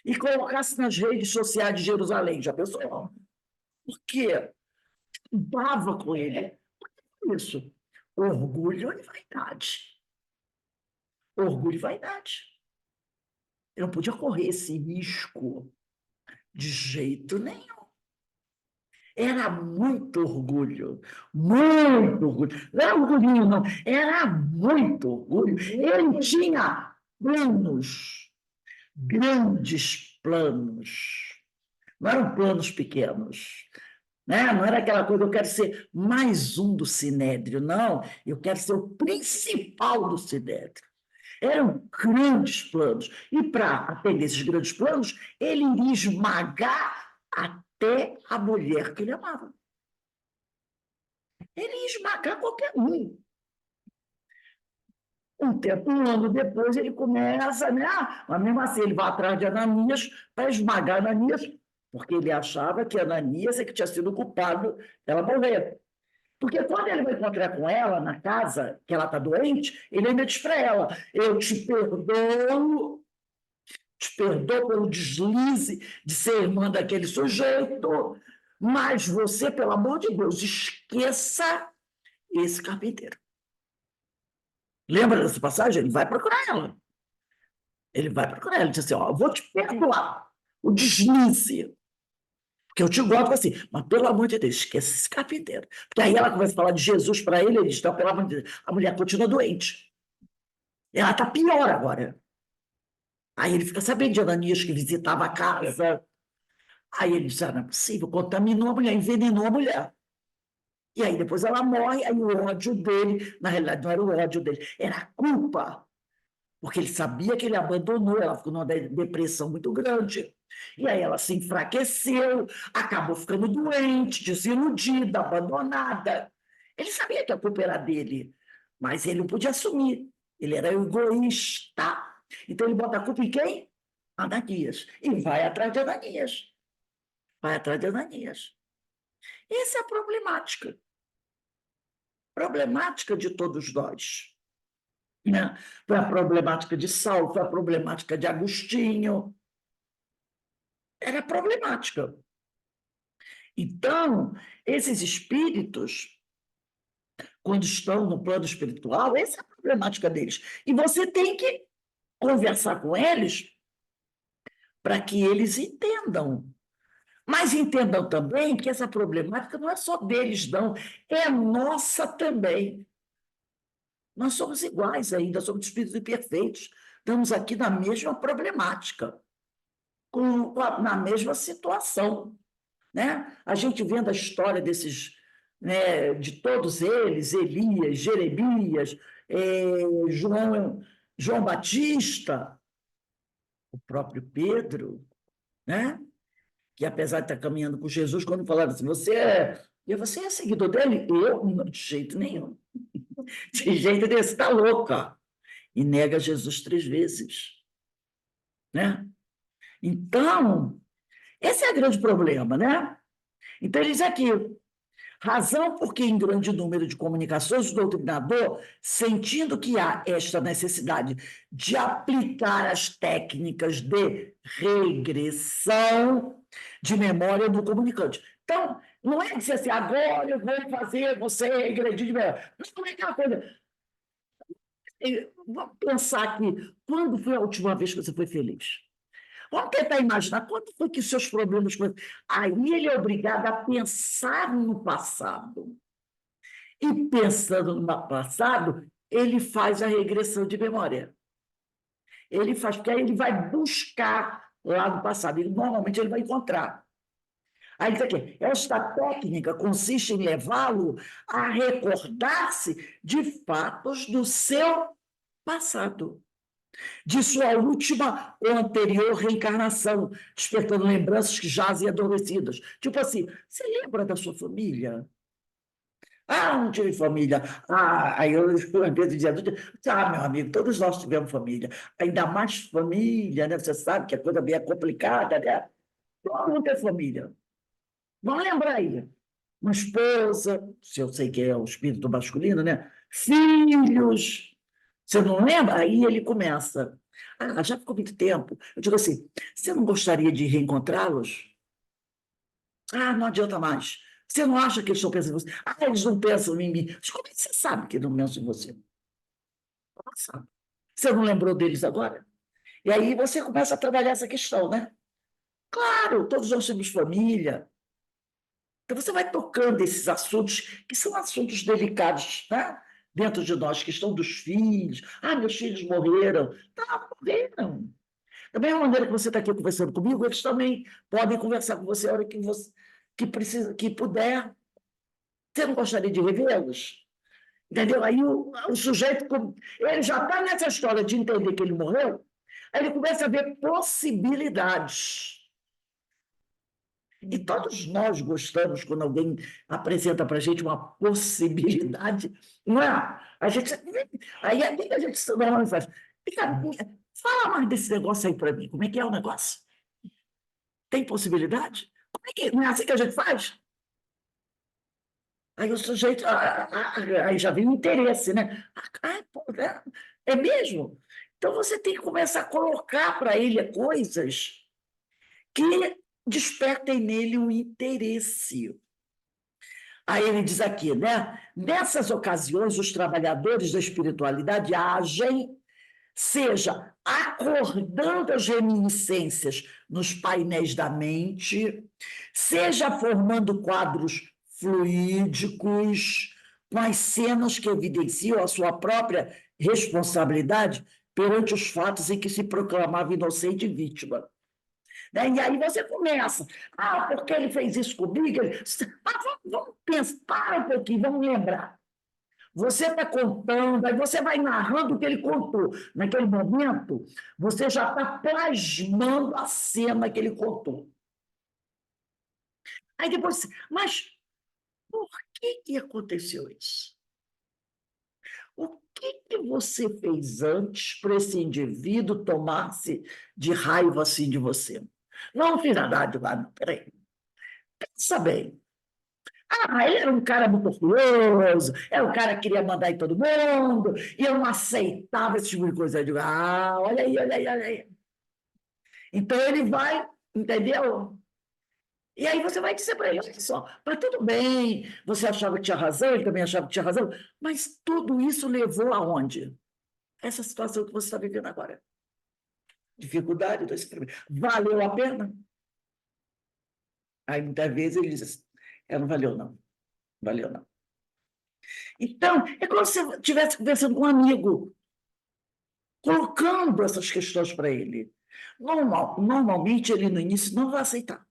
E colocasse nas redes sociais de Jerusalém, já pensou? Por quê? Dava com ele. Por isso, orgulho e vaidade. Orgulho e vaidade. Eu não podia correr esse risco de jeito nenhum. Era muito orgulho, muito orgulho. Não era orgulhinho, não, era muito orgulho. Ele tinha planos, grandes planos. Não eram planos pequenos. Né? Não era aquela coisa, eu quero ser mais um do Sinédrio, não. Eu quero ser o principal do Sinédrio. Eram grandes planos. E para atender esses grandes planos, ele iria esmagar até a mulher que ele amava. Ele ia esmagar qualquer um. Um ano depois, ele começa, né? Mas mesmo assim, ele vai atrás de Ananias para esmagar Ananias, porque ele achava que Ananias é que tinha sido o culpado dela morrer. Porque quando ele vai encontrar com ela na casa, que ela está doente, ele ainda diz para ela: eu te perdoo pelo deslize de ser irmã daquele sujeito, mas você, pelo amor de Deus, esqueça esse carpinteiro. Lembra dessa passagem? Ele vai procurar ela. Ele vai procurar ela. Ele diz assim: ó, eu vou te perdoar o deslize, porque eu te gosto assim, mas pelo amor de Deus, esquece esse carpinteiro. Porque aí ela começa a falar de Jesus para ele, ele diz: não, pelo amor de Deus, a mulher continua doente. Ela está pior agora. Aí ele fica sabendo de Ananias que visitava a casa. Aí ele diz: ah, não é possível, contaminou a mulher, envenenou a mulher. E aí depois ela morre, aí o ódio dele, na realidade não era o ódio dele, era a culpa, porque ele sabia que ele abandonou, ela ficou numa depressão muito grande. E aí ela se enfraqueceu, acabou ficando doente, desiludida, abandonada. Ele sabia que a culpa era dele, mas ele não podia assumir. Ele era egoísta. Então ele bota a culpa em quem? Ananias. E vai atrás de Ananias. Vai atrás de Ananias. Essa é a problemática. Problemática de todos nós. Né? Foi a problemática de Saulo, foi a problemática de Agostinho. Era problemática. Então, esses espíritos, quando estão no plano espiritual, essa é a problemática deles. E você tem que conversar com eles para que eles entendam. Mas entendam também que essa problemática não é só deles, não, é nossa também. Nós somos iguais ainda, somos espíritos imperfeitos. Estamos aqui na mesma problemática, na mesma situação. Né? A gente vendo a história desses, né, de todos eles, Elias, Jeremias, João Batista, o próprio Pedro, né? Que apesar de estar caminhando com Jesus, quando falaram assim, você é E você é seguidor dele? Eu, não, de jeito nenhum. De jeito nenhum, você está louca. E nega Jesus 3 vezes, né? Então, esse é o grande problema, né? Então, ele diz aqui, razão porque em grande número de comunicações o doutrinador, sentindo que há esta necessidade de aplicar as técnicas de regressão de memória do comunicante. Então, não é dizer assim, agora eu vou fazer você regredir de memória. Não é aquela coisa. Vamos pensar aqui, quando foi a última vez que você foi feliz? Vamos tentar imaginar quando foi que os seus problemas... Aí ele é obrigado a pensar no passado. E pensando no passado, ele faz a regressão de memória. Ele faz, porque aí ele vai buscar lá no passado. Normalmente ele vai encontrar. Aí diz aqui, esta técnica consiste em levá-lo a recordar-se de fatos do seu passado, de sua última ou anterior reencarnação, despertando lembranças que jazem adormecidas. Tipo assim, você lembra da sua família? Ah, não tive família. Ah, aí eu, às vezes, dizia, ah, meu amigo, todos nós tivemos família. Ainda mais família, né? Você sabe que a coisa bem é complicada, né? Todo mundo tem família. Vamos lembrar aí. Uma esposa, se eu sei que é o espírito masculino, né? Filhos. Você não lembra? Aí ele começa. Ah, já ficou muito tempo. Eu digo assim, você não gostaria de reencontrá-los? Ah, não adianta mais. Você não acha que eles estão pensando em você? Ah, eles não pensam em mim. Mas como é que você sabe que não pensam em você? Como sabe? Você não lembrou deles agora? E aí você começa a trabalhar essa questão, né? Claro, todos nós temos família. Então você vai tocando esses assuntos, que são assuntos delicados, né? Dentro de nós, questão dos filhos. Ah, meus filhos morreram. Não, morreram. Da mesma maneira que você está aqui conversando comigo, eles também podem conversar com você a hora que você que precisa, que puder. Você não gostaria de revê-los? Entendeu? Aí o sujeito, ele já está nessa história de entender que ele morreu, aí ele começa a ver possibilidades. E todos nós gostamos quando alguém apresenta para a gente uma possibilidade, não é? A gente, aí é que a gente normalmente faz. Fala mais desse negócio aí para mim. Como é que é o negócio? Tem possibilidade? Como é que, não é assim que a gente faz? Aí o sujeito, aí já vem o interesse, né? Ah, pô, é mesmo? Então você tem que começar a colocar para ele coisas que despertem nele um interesse. Aí ele diz aqui, né? Nessas ocasiões, os trabalhadores da espiritualidade agem, seja acordando as reminiscências nos painéis da mente, seja formando quadros fluídicos, com as cenas que evidenciam a sua própria responsabilidade perante os fatos em que se proclamava inocente e vítima. Né? E aí você começa, ah, porque ele fez isso comigo? Mas vamos pensar, para um pouquinho, vamos lembrar. Você está contando, aí você vai narrando o que ele contou. Naquele momento, você já está plasmando a cena que ele contou. Aí depois, mas por que aconteceu isso? O que você fez antes para esse indivíduo tomar-se de raiva assim de você? Não fiz nada demais, peraí. Pensa bem. Ah, ele era um cara muito orgulhoso, era um cara que queria mandar em todo mundo, e eu não aceitava esse tipo de coisa. Eu digo, ah, olha aí, olha aí, olha aí. Então ele vai, entendeu? E aí você vai dizer para ele, olha só, mas tudo bem, você achava que tinha razão, ele também achava que tinha razão, mas tudo isso levou aonde? Essa situação que você está vivendo agora. Dificuldade do experimento. Valeu a pena? Aí muitas vezes ele diz assim, não valeu não, valeu não. Então, é como se você estivesse conversando com um amigo, colocando essas questões para ele. Normalmente, ele no início não vai aceitar.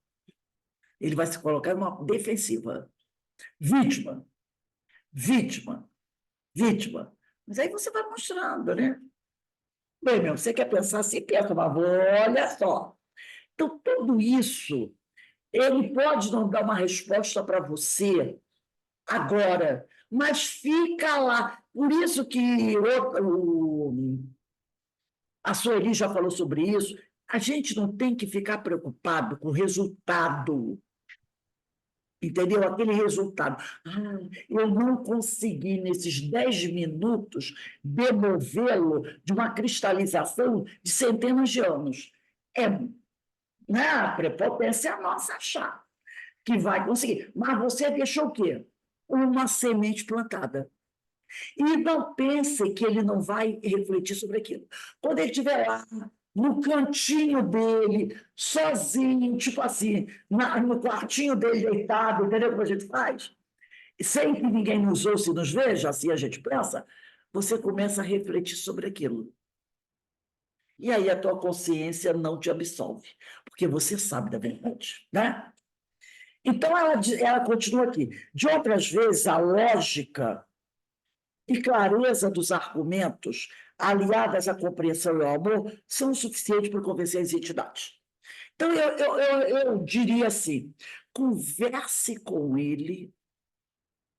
Ele vai se colocar numa defensiva. Vítima, vítima, vítima. Mas aí você vai mostrando, né? Bem, meu, você quer pensar assim, pensa, mas olha só. Então, tudo isso, ele pode não dar uma resposta para você agora, mas fica lá. Por isso que a Sueli já falou sobre isso. A gente não tem que ficar preocupado com o resultado, entendeu? Aquele resultado. Eu não consegui, nesses 10 minutos, demovê-lo de uma cristalização de centenas de anos. Né? A prepotência é a nossa achar que vai conseguir. Mas você deixou o quê? Uma semente plantada. E não pense que ele não vai refletir sobre aquilo. Quando ele estiver lá, no cantinho dele, sozinho, tipo assim, no quartinho dele deitado, entendeu como a gente faz? Sem que ninguém nos ouça e nos veja, assim a gente pensa, você começa a refletir sobre aquilo. E aí a tua consciência não te absolve, porque você sabe da verdade, né? Então ela continua aqui. De outras vezes, a lógica e clareza dos argumentos, aliadas à compreensão e ao amor, são suficientes para convencer as entidades. Então, eu diria assim: converse com ele,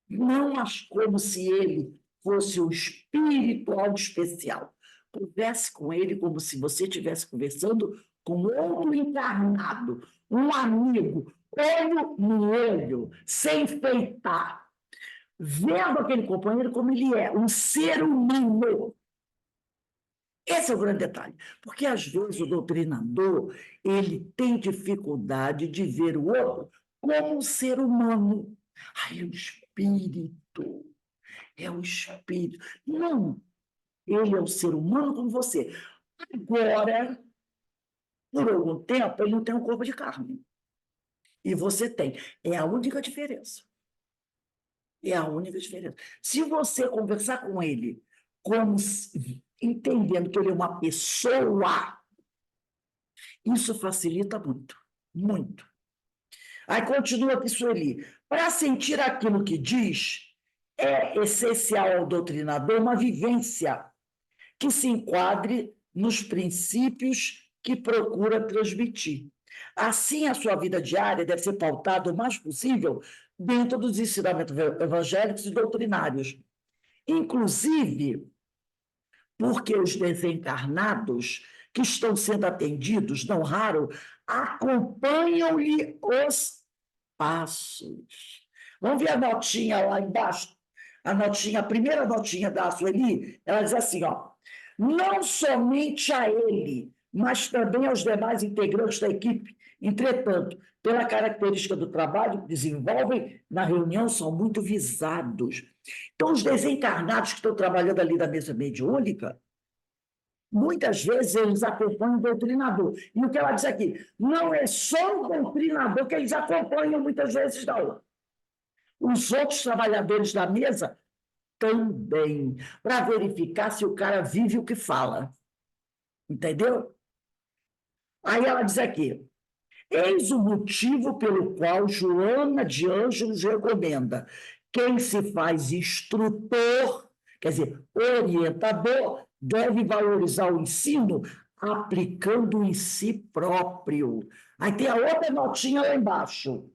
não como se ele fosse um espiritual especial. Converse com ele como se você estivesse conversando com outro encarnado, um amigo, olho no olho, sem enfeitar, vendo aquele companheiro como ele é, um ser humano. Esse é o grande detalhe, porque às vezes o doutrinador ele tem dificuldade de ver o outro como um ser humano. Ai, é o espírito. Não, ele é um ser humano como você. Agora, por algum tempo, ele não tem um corpo de carne. E você tem. É a única diferença. É a única diferença. Se você conversar com ele entendendo que ele é uma pessoa, isso facilita muito, muito. Aí continua aqui Sueli. Para sentir aquilo que diz, é essencial ao doutrinador uma vivência que se enquadre nos princípios que procura transmitir. Assim, a sua vida diária deve ser pautada o mais possível dentro dos ensinamentos evangélicos e doutrinários, inclusive porque os desencarnados que estão sendo atendidos, não raro, acompanham-lhe os passos. Vamos ver a notinha lá embaixo? A primeira notinha da Sueli, ela diz assim, ó, não somente a ele, mas também aos demais integrantes da equipe. Entretanto, pela característica do trabalho que desenvolvem na reunião, são muito visados. Então, os desencarnados que estão trabalhando ali na mesa mediúnica, muitas vezes eles acompanham o doutrinador. E o que ela diz aqui, não é só o doutrinador que eles acompanham muitas vezes, não. Os outros trabalhadores da mesa também, para verificar se o cara vive o que fala. Entendeu? Aí ela diz aqui, eis o motivo pelo qual Joana de Ângelos recomenda quem se faz instrutor, quer dizer, orientador, deve valorizar o ensino aplicando em si próprio. Aí tem a outra notinha lá embaixo,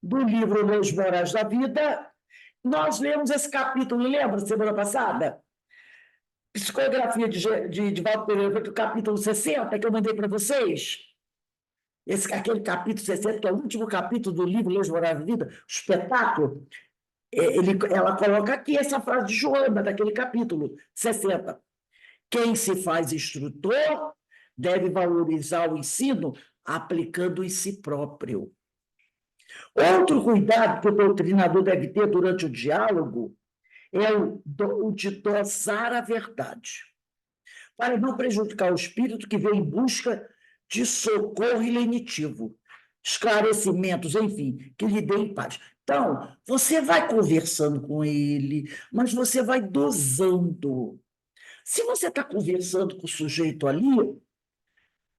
do livro Leis Morais da Vida. Nós lemos esse capítulo, lembra, semana passada? Psicografia de Valdo Pereira, do capítulo 60, que eu mandei para vocês. Aquele capítulo 60, que é o último capítulo do livro Leis Morais da Vida, espetáculo. Ela coloca aqui essa frase de Joana, daquele capítulo 60. Quem se faz instrutor deve valorizar o ensino aplicando em si próprio. Outro cuidado que o doutrinador deve ter durante o diálogo é o de dosar a verdade, para não prejudicar o espírito que vem em busca de socorro lenitivo, esclarecimentos, enfim, que lhe deem paz. Então, você vai conversando com ele, mas você vai dosando. Se você está conversando com o sujeito ali,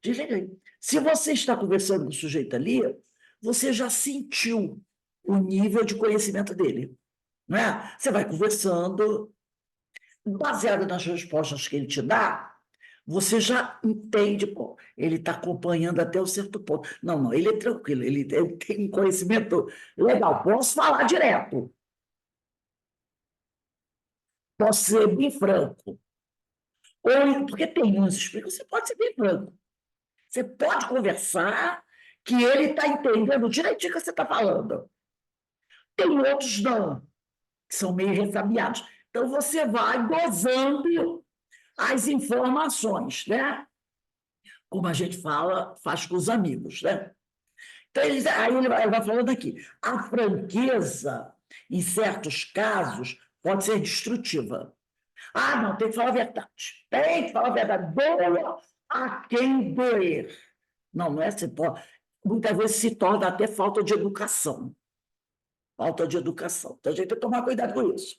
desliga aí. Se você está conversando com o sujeito ali, você já sentiu o nível de conhecimento dele. Não é? Você vai conversando, baseado nas respostas que ele te dá, você já entende, pô, ele está acompanhando até um certo ponto. Não, ele é tranquilo, ele tem um conhecimento legal, posso falar direto. posso ser bem franco. Ou, porque tem uns explicam, você pode ser bem franco. Você pode conversar que ele está entendendo direitinho o que você está falando. Tem outros não, que são meio ressabiados. Então, você vai dosando as informações, né? Como a gente fala, faz com os amigos, né? Então, aí ele vai falando aqui, a franqueza, em certos casos, pode ser destrutiva. Ah, não, tem que falar a verdade. Tem que falar a verdade. Doa a quem doer. Não, não é assim. Muitas vezes se torna até falta de educação. Falta de educação. Então, a gente tem que tomar cuidado com isso.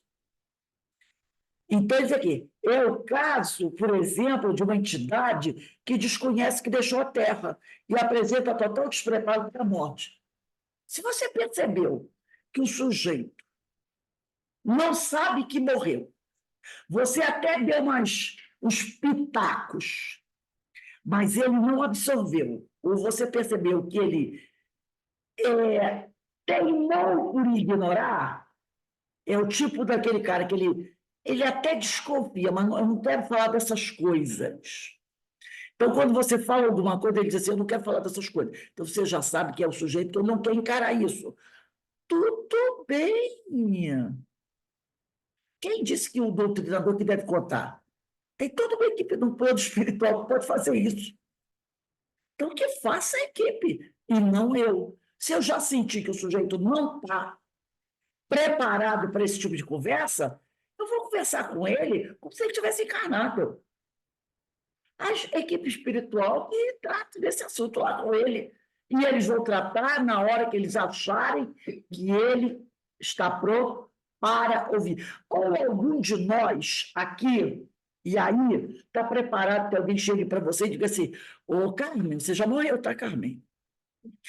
Então, isso aqui é o caso, por exemplo, de uma entidade que desconhece que deixou a Terra e apresenta total despreparo para a morte. Se você percebeu que o sujeito não sabe que morreu, você até deu uns pitacos, mas ele não absorveu, ou você percebeu que ele teimou por ignorar, é o tipo daquele cara que ele até desconfia, mas eu não quero falar dessas coisas. Então, quando você fala alguma coisa, ele diz assim, eu não quero falar dessas coisas. Então, você já sabe que é o sujeito que não quer encarar isso. Tudo bem. Quem disse que o doutrinador que deve contar? Tem toda uma equipe do plano espiritual que pode fazer isso. Então, que faça a equipe, e não eu. Se eu já senti que o sujeito não está preparado para esse tipo de conversa, eu vou conversar com ele como se ele tivesse encarnado. A equipe espiritual que trata desse assunto lá com ele. E eles vão tratar na hora que eles acharem que ele está pronto para ouvir. Ou algum de nós aqui, e aí está preparado que alguém chegue para você e diga assim, ô Carmen, você já morreu, tá, Carmen?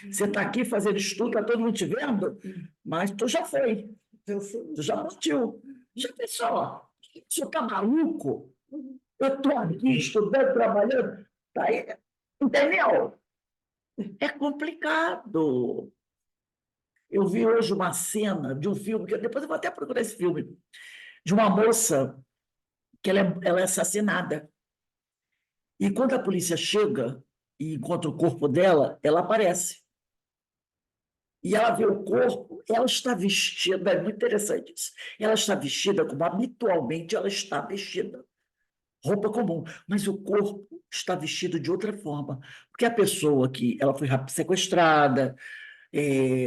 Você está aqui fazendo estudo, está todo mundo te vendo, mas tu já foi, tu já partiu. Já pensou, você está maluco? Eu estou aqui estudando, trabalhando, tá aí, entendeu? É complicado. Eu vi hoje uma cena de um filme, que depois eu vou até procurar esse filme, de uma moça que ela é assassinada. E quando a polícia chega e encontra o corpo dela, ela aparece. E ela vê o corpo, ela está vestida, é muito interessante isso, ela está vestida como habitualmente ela está vestida. Roupa comum, mas o corpo está vestido de outra forma, porque a pessoa que ela foi sequestrada,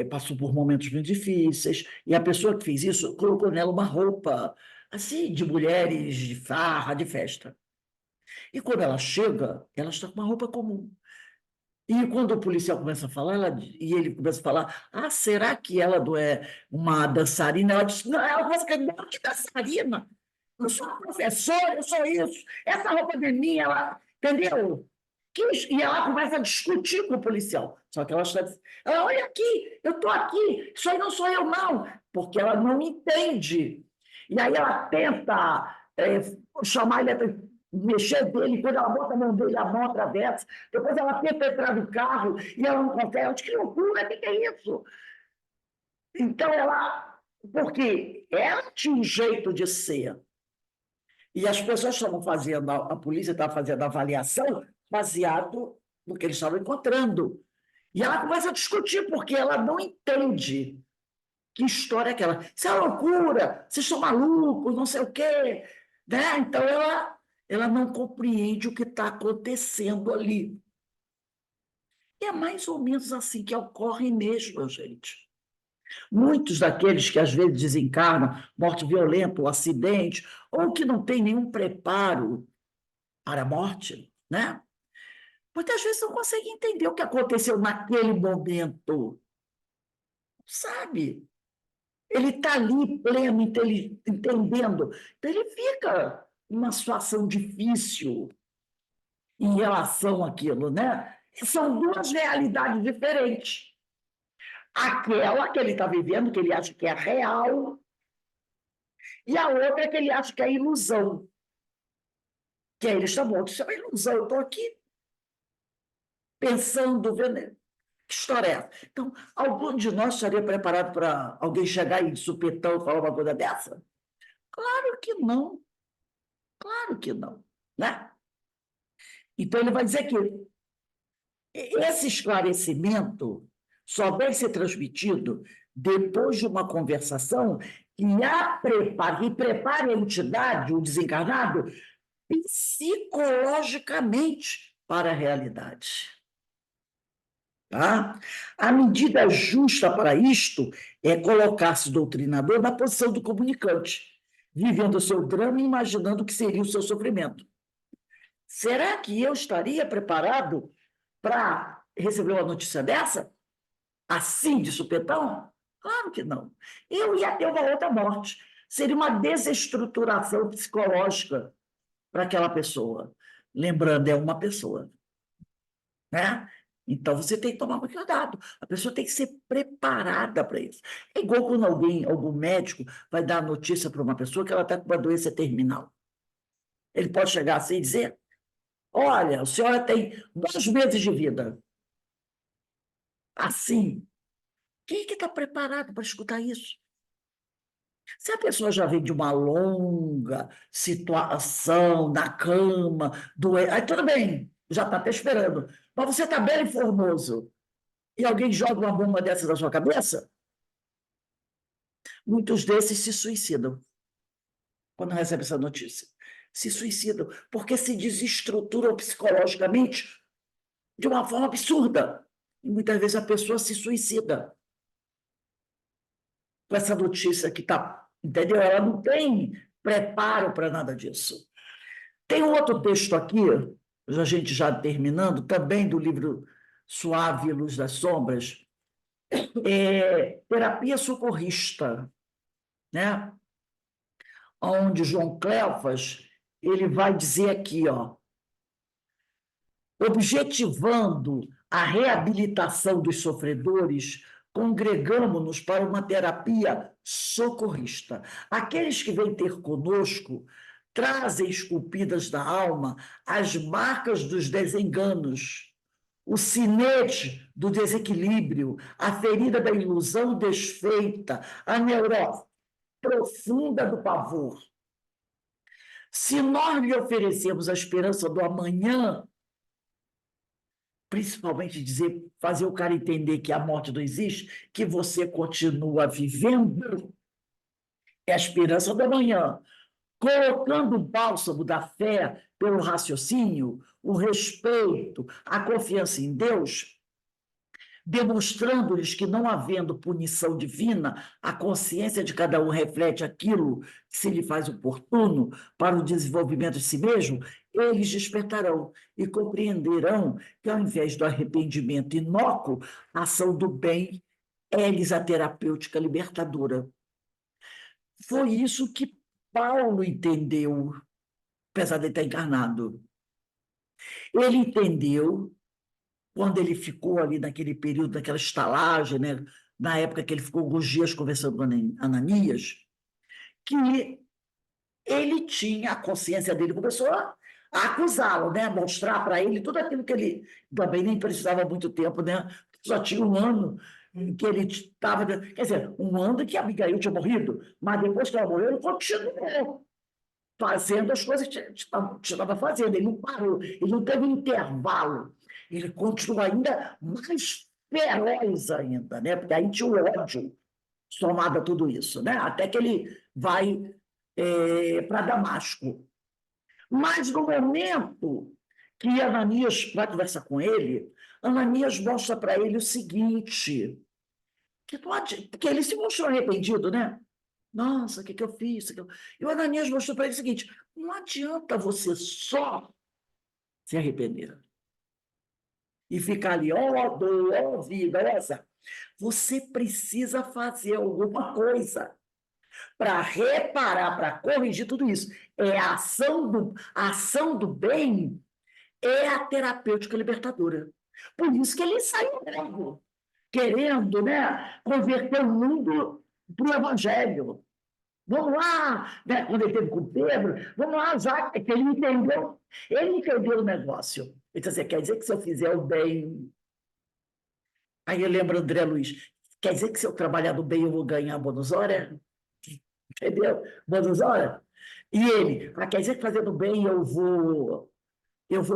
passou por momentos muito difíceis, e a pessoa que fez isso colocou nela uma roupa assim, de mulheres de farra, de festa. E quando ela chega, ela está com uma roupa comum. E quando o policial começa a falar, e ele começa a falar, ah, será que ela não é uma dançarina? Ela diz, não, ela começa a dizer, não, que dançarina? Eu sou uma professora, eu sou isso. Essa roupa não é minha, ela, entendeu? E ela começa a discutir com o policial. Só que ela está dizendo, ela, olha aqui, eu estou aqui, isso aí não sou eu, não. Porque ela não entende. E aí ela tenta chamar ele, mexer dele, quando ela bota a mão dele, a mão atravessa. Depois ela tenta entrar no carro e ela não consegue. Ela diz, que loucura, o que é isso? Então ela... Porque ela tinha um jeito de ser. E as pessoas estavam fazendo, a polícia estava fazendo a avaliação baseado no que eles estavam encontrando. E ela começa a discutir, porque ela não entende que história é aquela. Isso é loucura, vocês estão malucos, não sei o quê. Né? Então, ela não compreende o que está acontecendo ali. E é mais ou menos assim que ocorre mesmo, gente. Muitos daqueles que às vezes desencarnam, morte violenta, ou acidente, ou que não tem nenhum preparo para a morte, né? Muitas vezes não conseguem entender o que aconteceu naquele momento. Sabe? Ele está ali pleno, entendendo. Então, ele fica numa situação difícil em relação àquilo, né? São duas realidades diferentes. Aquela que ele está vivendo, que ele acha que é real, e a outra que ele acha que é ilusão. Que aí ele está morto. Isso é uma ilusão. Eu estou aqui pensando, vendo. Que história é essa? Então, algum de nós estaria preparado para alguém chegar e de supetão falar uma coisa dessa? Claro que não. Claro que não, né? Então, ele vai dizer que esse esclarecimento só deve ser transmitido depois de uma conversação que prepare a entidade, o desencarnado, psicologicamente para a realidade. Tá? A medida justa para isto é colocar-se o doutrinador na posição do comunicante, vivendo o seu drama e imaginando o que seria o seu sofrimento. Será que eu estaria preparado para receber uma notícia dessa? Assim, de supetão? Claro que não. Eu ia ter uma outra morte. Seria uma desestruturação psicológica para aquela pessoa. Lembrando, é uma pessoa, né? Então, você tem que tomar muito cuidado. A pessoa tem que ser preparada para isso. É igual quando algum médico, vai dar notícia para uma pessoa que ela está com uma doença terminal. Ele pode chegar assim e dizer: olha, a senhora tem 2 meses de vida. Assim. Quem é que está preparado para escutar isso? Se a pessoa já vem de uma longa situação na cama, doente, aí tudo bem, já está até esperando. Mas você está belo e formoso, e alguém joga uma bomba dessa na sua cabeça, muitos desses se suicidam quando recebem essa notícia. Se suicidam, porque se desestruturam psicologicamente de uma forma absurda. E muitas vezes a pessoa se suicida com essa notícia que está, entendeu? Ela não tem preparo para nada disso. Tem um outro texto aqui, a gente já terminando, também do livro Suave Luz das Sombras, Terapia Socorrista, né? Onde João Cleofas ele vai dizer aqui, ó, objetivando a reabilitação dos sofredores, congregamo-nos para uma terapia socorrista. Aqueles que vêm ter conosco trazem esculpidas na alma as marcas dos desenganos, o sinete do desequilíbrio, a ferida da ilusão desfeita, a neurose profunda do pavor. Se nós lhe oferecemos a esperança do amanhã, principalmente fazer o cara entender que a morte não existe, que você continua vivendo, é a esperança do amanhã, colocando o bálsamo da fé pelo raciocínio, o respeito, a confiança em Deus, demonstrando-lhes que, não havendo punição divina, a consciência de cada um reflete aquilo que se lhe faz oportuno para o desenvolvimento de si mesmo, eles despertarão e compreenderão que, ao invés do arrependimento inócuo, a ação do bem é-lhes a terapêutica libertadora. Foi isso que Paulo entendeu, apesar de ele estar encarnado. Ele entendeu quando ele ficou ali naquele período, naquela estalagem, né? Na época que ele ficou alguns dias conversando com Ananias, que ele tinha, a consciência dele começou a acusá-lo, né? Mostrar para ele tudo aquilo que ele também nem precisava muito tempo, né? Só tinha um ano em que ele estava, quer dizer, um ano que a Abigail tinha morrido, mas depois que ela morreu, ele continuou fazendo as coisas que estava fazendo, ele não parou, ele não teve intervalo, ele continua ainda mais feroz ainda, né? Porque aí tinha o ódio somado a tudo isso, né? Até que ele vai para Damasco. Mas no momento que Ananias vai conversar com ele, Ananias mostra para ele o seguinte, que ele se mostrou arrependido, né? Nossa, o que eu fiz? E o Ananias mostrou para ele o seguinte, não adianta você só se arrepender e ficar ali, ó dor, ó vida, ó azar. Você precisa fazer alguma coisa para reparar, para corrigir tudo isso. A ação do bem é a terapêutica libertadora. Por isso que ele saiu logo, querendo, né, converter o mundo para o evangelho. Vamos lá, né, quando ele teve com o Pedro, vamos lá, já que ele entendeu o negócio. Ele disse assim, quer dizer que se eu fizer o bem... Aí eu lembro André Luiz, quer dizer que se eu trabalhar do bem eu vou ganhar a Buenos Aires? entendeu? Mas olha, e ele, quer dizer que fazendo bem eu vou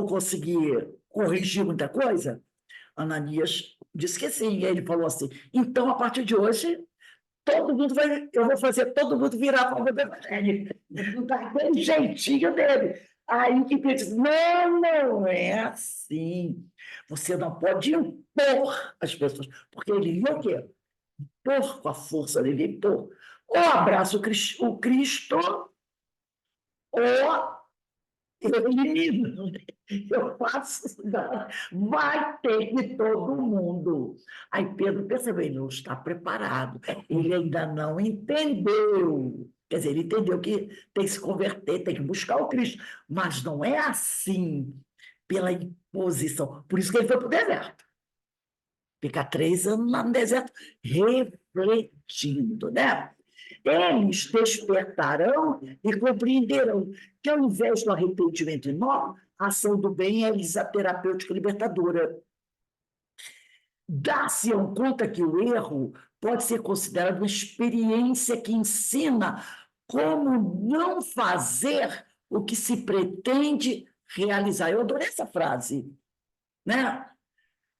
conseguir corrigir muita coisa? Ananias disse que sim, e ele falou assim, então, a partir de hoje, eu vou fazer todo mundo virar a favor do evangelho, daquele jeitinho dele. Aí que Pedro disse, não, não é assim. Você não pode impor as pessoas, porque ele ia o quê? Impor com a força dele, impor. Ou abraça o Cristo, ou eu elimino. Eu faço, vai ter que todo mundo. Aí Pedro percebeu, ele não está preparado, ele ainda não entendeu. Quer dizer, ele entendeu que tem que se converter, tem que buscar o Cristo, mas não é assim, pela imposição. Por isso que ele foi para o deserto. Ficar 3 anos lá no deserto, refletindo, né? Eles despertarão e compreenderão que, ao invés do arrependimento enorme, a ação do bem é a terapêutica libertadora. Dar-se-ão conta que o erro pode ser considerado uma experiência que ensina como não fazer o que se pretende realizar. Eu adorei essa frase, né?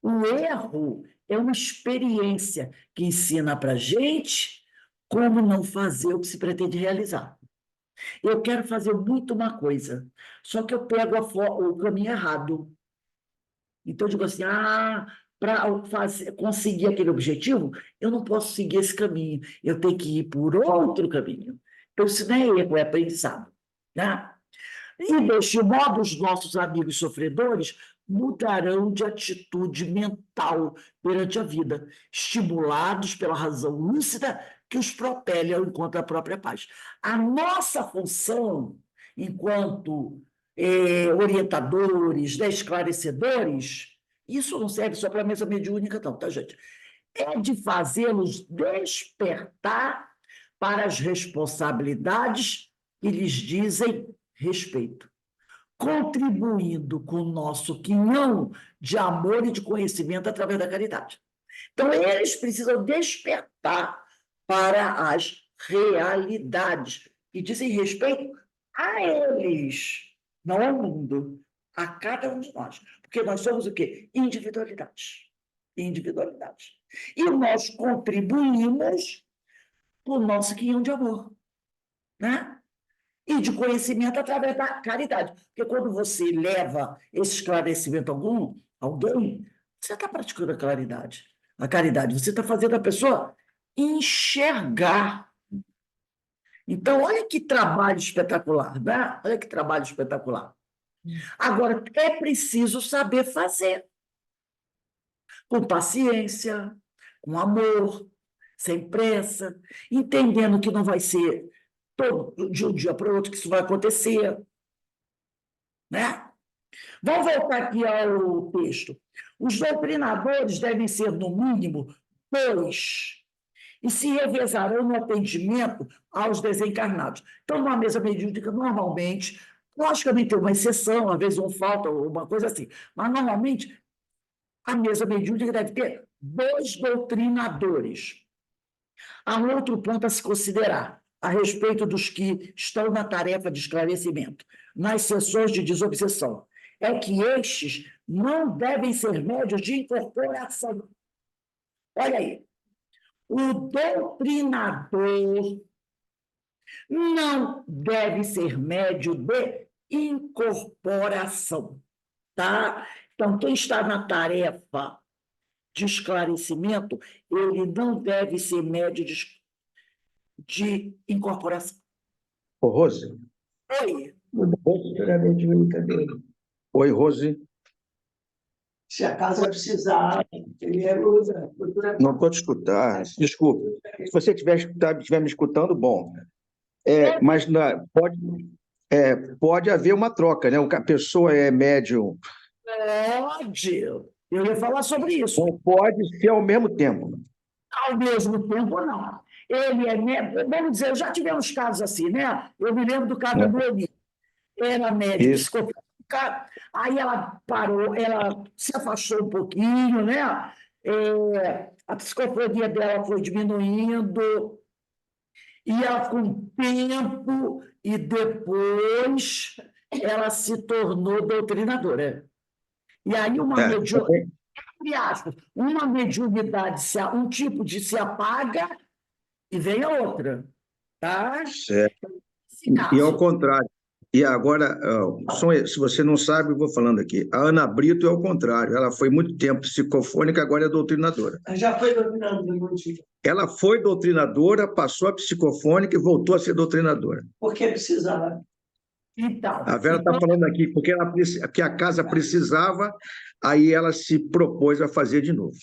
O erro é uma experiência que ensina para a gente como não fazer o que se pretende realizar. Eu quero fazer muito uma coisa, só que eu pego o caminho errado. Então, eu digo assim, para conseguir aquele objetivo, eu não posso seguir esse caminho, eu tenho que ir por outro caminho. Então, isso não é erro, é aprendizado. Né? E, deste modo, os nossos amigos sofredores mudarão de atitude mental perante a vida, estimulados pela razão lúcida que os propele ao encontro da própria paz. A nossa função, enquanto orientadores, né, esclarecedores, isso não serve só para a mesa mediúnica, não, tá, gente? É de fazê-los despertar para as responsabilidades que lhes dizem respeito, contribuindo com o nosso quinhão de amor e de conhecimento através da caridade. Então, eles precisam despertar para as realidades que dizem respeito a eles, não ao mundo, a cada um de nós. Porque nós somos o quê? Individualidades. Individualidades. E nós contribuímos com o nosso quinhão de amor, né? E de conhecimento através da caridade. Porque quando você leva esse esclarecimento a alguém, você está praticando a claridade. A caridade, você está fazendo a pessoa enxergar. Então, olha que trabalho espetacular, né? Olha que trabalho espetacular. Agora, é preciso saber fazer. Com paciência, com amor, sem pressa, entendendo que não vai ser de um dia para o outro que isso vai acontecer, né? Vamos voltar aqui ao texto. Os doutrinadores devem ser, no mínimo, 2, e se revezarão no atendimento aos desencarnados. Então, numa mesa mediúnica, normalmente, logicamente tem uma exceção, às vezes um falta, uma coisa assim, mas normalmente a mesa mediúnica deve ter 2 doutrinadores. Há um outro ponto a se considerar a respeito dos que estão na tarefa de esclarecimento, nas sessões de desobsessão, é que estes não devem ser médios de incorporação. Olha aí, o doutrinador não deve ser médio de incorporação, tá? Então, quem está na tarefa de esclarecimento, ele não deve ser médio de incorporação. Ô, Rose. Oi. Oi, Rose. Se a casa precisar, ele é Não estou te escutando. Desculpa. Se você estiver me escutando, bom. Mas pode haver uma troca, né? A pessoa é médium. Pode. Eu ia falar sobre isso. Não pode ser ao mesmo tempo. Ao mesmo tempo, não. Ele é médium. Vamos dizer, já tivemos casos assim, né? Eu me lembro do caso da Noemi. Era médium psicopática, aí ela parou, ela se afastou um pouquinho, né? A psicofonia dela foi diminuindo, E ela, com o tempo, e depois ela se tornou doutrinadora. E aí entre aspas, uma mediunidade, um tipo de se apaga e vem a outra. Tá? certo. Nesse E ao caso. contrário. E agora, se você não sabe, eu vou falando aqui. A Ana Brito é ao contrário. Ela foi muito tempo psicofônica, agora é doutrinadora. Já foi dominando no motivo. Ela foi doutrinadora, passou a psicofônica e voltou a ser doutrinadora. Porque precisava. Então, A Vera está falando aqui porque que a casa precisava, aí ela se propôs a fazer de novo.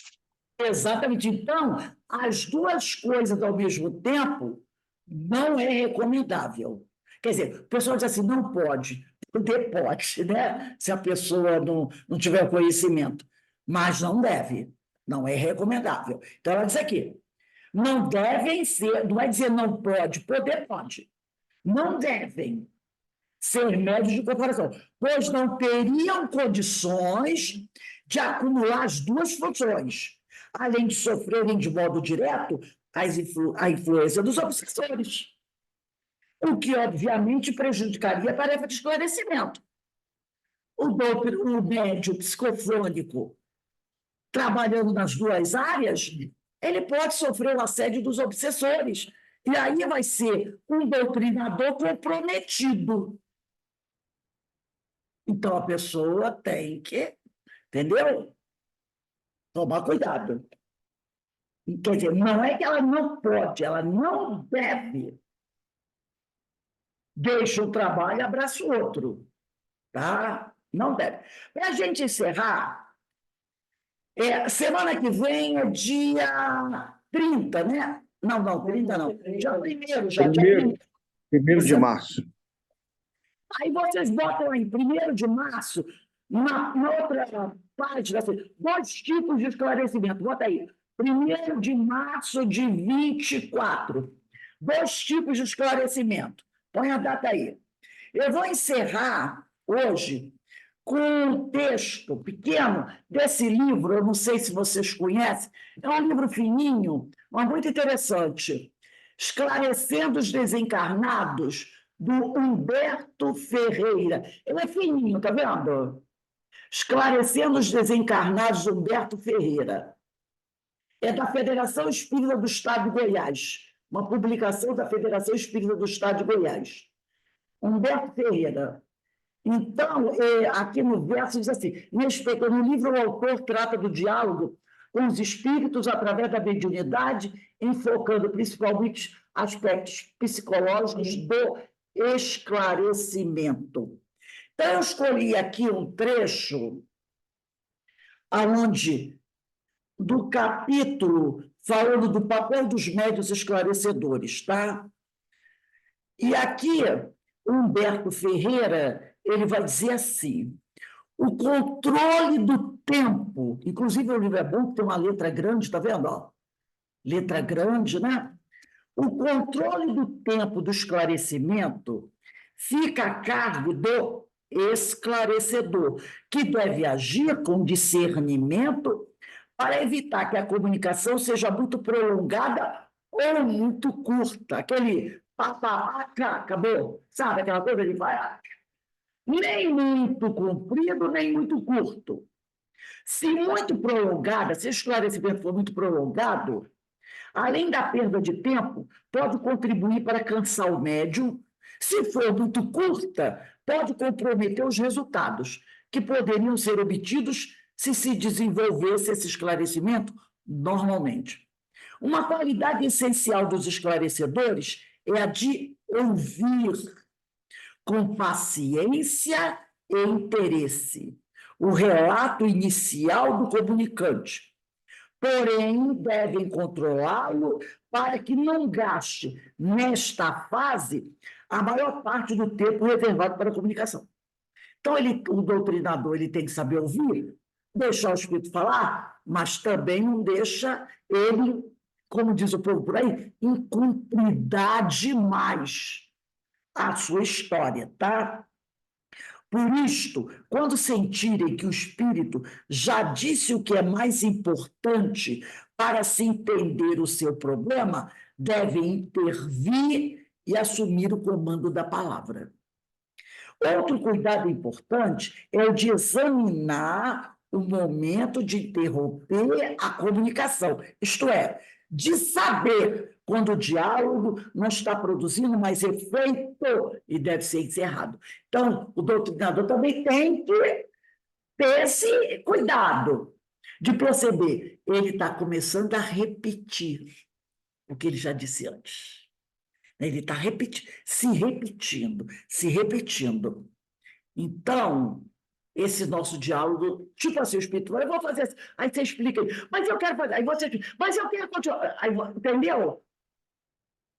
exatamente. Então, as duas coisas ao mesmo tempo não é recomendável. Quer dizer, o pessoal diz assim, não pode. Poder pode, né? Se a pessoa não tiver conhecimento. Mas não deve. Não é recomendável. Então, ela diz aqui, não devem ser, não é dizer não pode, poder pode. Não devem ser médios de comparação, pois não teriam condições de acumular as duas funções, além de sofrerem de modo direto a influência dos obsessores, o que, obviamente, prejudicaria a tarefa de esclarecimento. O médium psicofônico, trabalhando nas duas áreas, ele pode sofrer o assédio dos obsessores, e aí vai ser um doutrinador comprometido. Então, a pessoa tem que, entendeu? Tomar cuidado. Quer dizer, não é que ela não pode, ela não deve. Deixa o trabalho e abraça o outro. Tá? Não deve. Para a gente encerrar, semana que vem é dia 30, né? Não, 30 não. Dia 1º, já. Primeiro de março. Aí vocês botam aí, 1º de março, na outra página, assim, 2 tipos de esclarecimento. Bota aí, 1º de março de 24. 2 tipos de esclarecimento. Põe a data aí. Eu vou encerrar hoje com um texto pequeno desse livro, eu não sei se vocês conhecem, é um livro fininho, mas muito interessante. Esclarecendo os Desencarnados, do Humberto Ferreira. Ele é fininho, tá vendo? Esclarecendo os Desencarnados, Humberto Ferreira. É da Federação Espírita do Estado de Goiás, uma publicação da Federação Espírita do Estado de Goiás. Humberto Ferreira. Então, aqui no verso diz assim, no livro o autor trata do diálogo com os espíritos através da mediunidade, enfocando principalmente aspectos psicológicos do esclarecimento. Então, eu escolhi aqui um trecho aonde do capítulo falando do papel dos médiuns esclarecedores, tá? E aqui, Humberto Ferreira, ele vai dizer assim, o controle do tempo, inclusive o livro é bom, tem uma letra grande, está vendo? Ó? Letra grande, né? O controle do tempo do esclarecimento fica a cargo do esclarecedor, que deve agir com discernimento para evitar que a comunicação seja muito prolongada ou muito curta. Aquele acabou, sabe aquela coisa de vai nem muito comprido, nem muito curto. Se muito prolongada, se o esclarecimento for muito prolongado, além da perda de tempo, pode contribuir para cansar o médium. Se for muito curta, pode comprometer os resultados, que poderiam ser obtidos se desenvolvesse esse esclarecimento normalmente. Uma qualidade essencial dos esclarecedores é a de ouvir com paciência e interesse o relato inicial do comunicante. Porém, devem controlá-lo para que não gaste, nesta fase, a maior parte do tempo reservado para a comunicação. Então, o doutrinador ele tem que saber ouvir, deixar o espírito falar, mas também não deixa ele, como diz o povo por aí, incumpridar demais a sua história, tá? Por isto, quando sentirem que o Espírito já disse o que é mais importante para se entender o seu problema, devem intervir e assumir o comando da palavra. Outro cuidado importante é o de examinar o momento de interromper a comunicação, isto é, de saber quando o diálogo não está produzindo mais efeito e deve ser encerrado. Então, o doutrinador também tem que ter esse cuidado de perceber, ele está começando a repetir o que ele já disse antes. Ele está se repetindo. Então, esse nosso diálogo, tipo assim, o Espírito, eu vou fazer assim, aí você explica, mas eu quero fazer, aí você explica, mas eu quero continuar, aí, entendeu?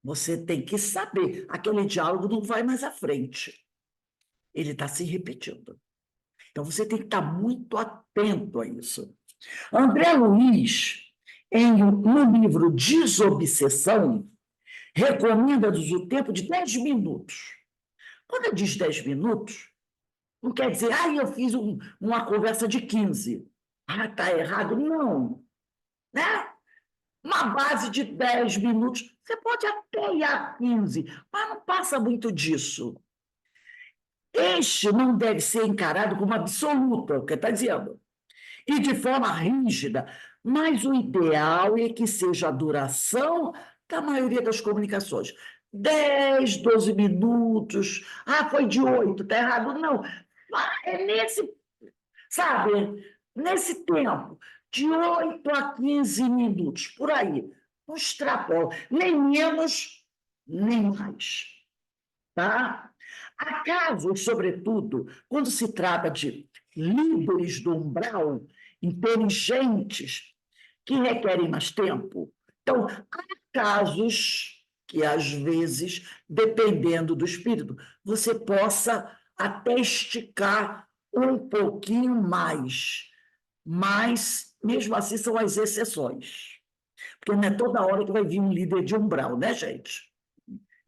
Você tem que saber, aquele diálogo não vai mais à frente, ele está se repetindo. Então, você tem que estar muito atento a isso. André Luiz, no livro Desobsessão, recomenda-nos o tempo de 10 minutos. Quando eu diz 10 minutos, não quer dizer, eu fiz uma conversa de 15. Está errado. Não. Né? Uma base de 10 minutos, você pode até ir a 15, mas não passa muito disso. Este não deve ser encarado como absoluto, é o que está dizendo, e de forma rígida, mas o ideal é que seja a duração da maioria das comunicações. 10, 12 minutos, foi de 8, está errado. Não, é nesse tempo, de 8 a 15 minutos, por aí. Não extrapola, nem menos, nem mais. Tá? Há casos, sobretudo, quando se trata de líderes do umbral, inteligentes, que requerem mais tempo. Então, há casos que, às vezes, dependendo do espírito, você possa até esticar um pouquinho mais, mas, mesmo assim, são as exceções. Porque não é toda hora que vai vir um líder de umbral, né, gente?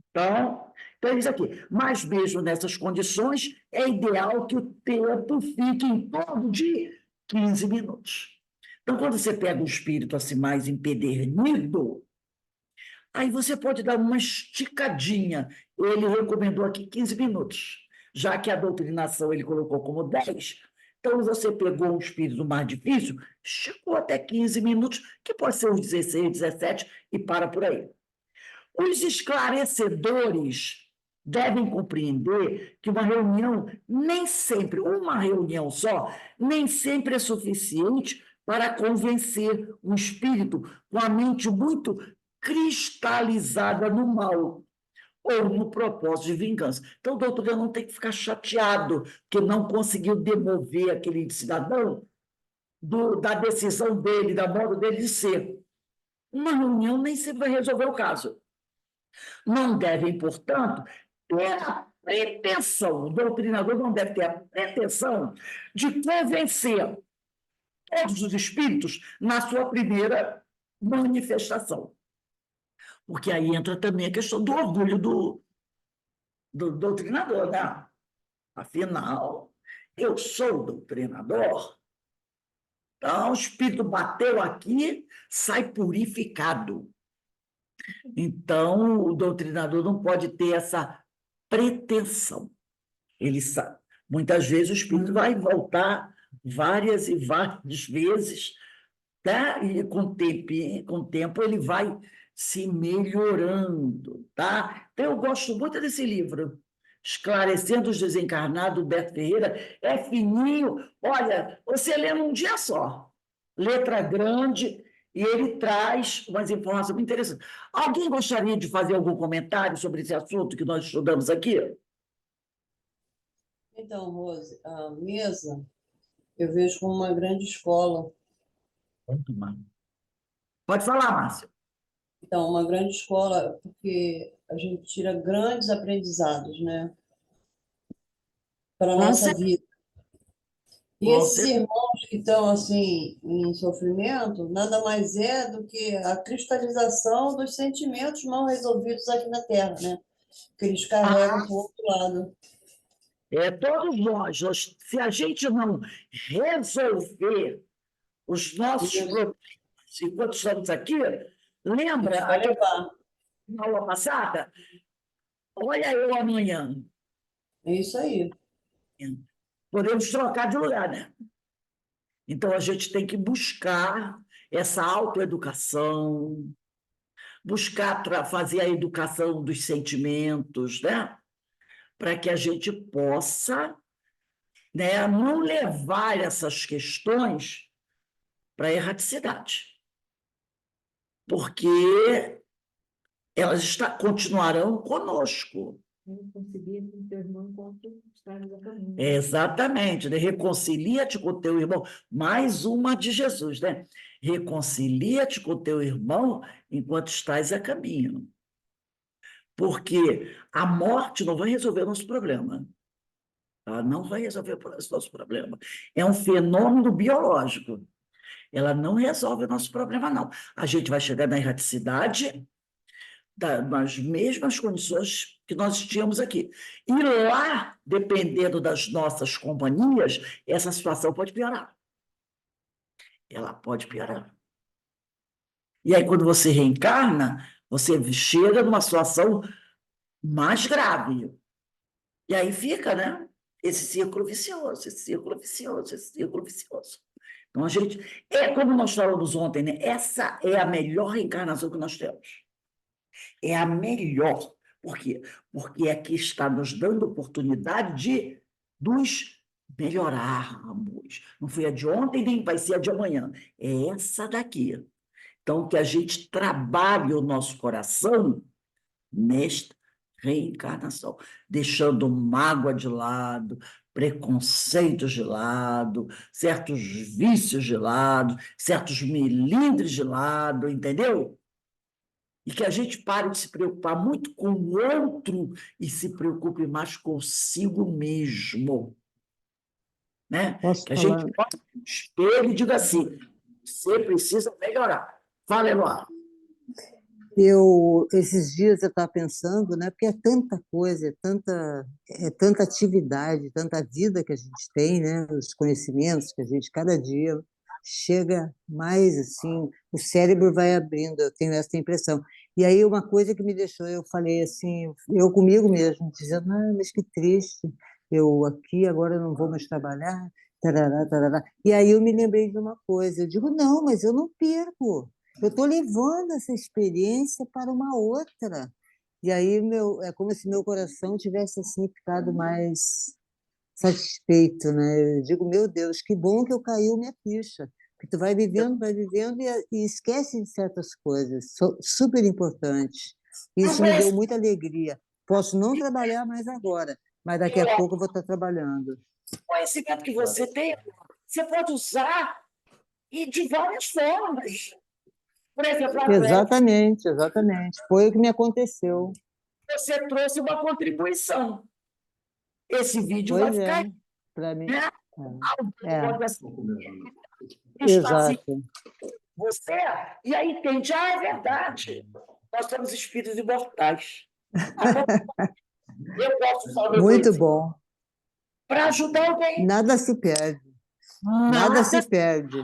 Então é isso aqui. Mas, mesmo nessas condições, é ideal que o tempo fique em torno de 15 minutos. Então, quando você pega um espírito assim mais empedernido, aí você pode dar uma esticadinha. Ele recomendou aqui 15 minutos, já que a doutrinação ele colocou como 10. Então, você pegou um espírito mais difícil, esticou até 15 minutos, que pode ser uns 16, 17, e para por aí. Os esclarecedores devem compreender que uma reunião uma reunião só, nem sempre é suficiente para convencer um espírito com a mente muito cristalizada no mal ou no propósito de vingança. Então, o doutor não tem que ficar chateado que não conseguiu demover aquele cidadão da decisão dele, da modo dele de ser. Uma reunião nem sempre vai resolver o caso. Não devem, portanto, ter a pretensão, o doutrinador não deve ter a pretensão de convencer todos os espíritos na sua primeira manifestação. Porque aí entra também a questão do orgulho do doutrinador, né? Afinal, eu sou doutrinador. Então, o espírito bateu aqui, sai purificado. Então, o doutrinador não pode ter essa pretensão. Ele sabe. Muitas vezes o espírito vai voltar várias e várias vezes, tá? E com o tempo ele vai se melhorando, tá? Então, eu gosto muito desse livro, Esclarecendo os Desencarnados, do Beto Ferreira. É fininho, olha, você lê num dia só, letra grande, e ele traz umas informações muito interessantes. Alguém gostaria de fazer algum comentário sobre esse assunto que nós estudamos aqui? Então, Rose, a mesa eu vejo como uma grande escola. Muito mal. Pode falar, Márcia. Então, uma grande escola, porque a gente tira grandes aprendizados, né? Para a nossa vida. E esses irmãos que estão, assim, em sofrimento, nada mais é do que a cristalização dos sentimentos mal resolvidos aqui na Terra, né? Que eles carregam para o outro lado. Todos se a gente não resolver os nossos Isso. problemas enquanto estamos aqui, A gente lembra vai levar. na aula passada? Olha eu amanhã. É isso aí. Podemos trocar de lugar, né? Então, a gente tem que buscar essa autoeducação, buscar fazer a educação dos sentimentos, né? Para que a gente possa, né, não levar essas questões para a erraticidade, porque elas continuarão conosco. Reconcilia com teu irmão enquanto estás a caminho. Exatamente, né? Reconcilia-te com teu irmão. Mais uma de Jesus, né? Reconcilia-te com teu irmão enquanto estás a caminho. Porque a morte não vai resolver o nosso problema. Ela não vai resolver o nosso problema. É um fenômeno biológico. Ela não resolve o nosso problema, não. A gente vai chegar na erraticidade nas mesmas condições que nós tínhamos aqui. E lá, dependendo das nossas companhias, essa situação pode piorar. Ela pode piorar. E aí, quando você reencarna, você chega numa situação mais grave. E aí fica, né? Esse círculo vicioso, esse círculo vicioso, esse círculo vicioso. Então, a gente. Como nós falamos ontem, né? Essa é a melhor reencarnação que nós temos. É a melhor. Por quê? Porque aqui está nos dando oportunidade de nos melhorarmos. Não foi a de ontem, nem vai ser a de amanhã. É essa daqui. Então, que a gente trabalhe o nosso coração nesta reencarnação, deixando mágoa de lado, preconceitos de lado, certos vícios de lado, certos melindres de lado, entendeu? E que a gente pare de se preocupar muito com o outro e se preocupe mais consigo mesmo. Né? Posso Que a falar? gente olhe no espelho e diga assim, você precisa melhorar. Fala, Eloá. Esses dias eu estava pensando, né? Porque é tanta coisa, é tanta atividade, tanta vida que a gente tem, né? Os conhecimentos que a gente cada dia chega mais assim, o cérebro vai abrindo, eu tenho essa impressão. E aí uma coisa que me deixou, eu falei assim, eu comigo mesmo, dizendo, mas que triste, eu aqui agora não vou mais trabalhar, tarará, tarará. E aí eu me lembrei de uma coisa, eu digo, não, mas eu não perco. Eu estou levando essa experiência para uma outra. E aí é como se meu coração tivesse assim, ficado mais satisfeito, né? Eu digo, meu Deus, que bom que eu caiu minha ficha. Porque tu vai vivendo e esquece de certas coisas, super importantes. Isso me deu muita alegria. Posso não trabalhar mais agora, mas daqui a pouco eu vou estar trabalhando. O conhecimento que você tem, você pode usar e de várias formas. Por exemplo, Exatamente. Foi o que me aconteceu. você trouxe uma contribuição. Esse vídeo vai Pois é, ficar, para mim. né? Pode está assim, Exato. você, e aí entende, é verdade. Nós somos espíritos imortais. Eu posso usar o meu Muito bom. para ajudar alguém. Nada se perde. Nada se perde.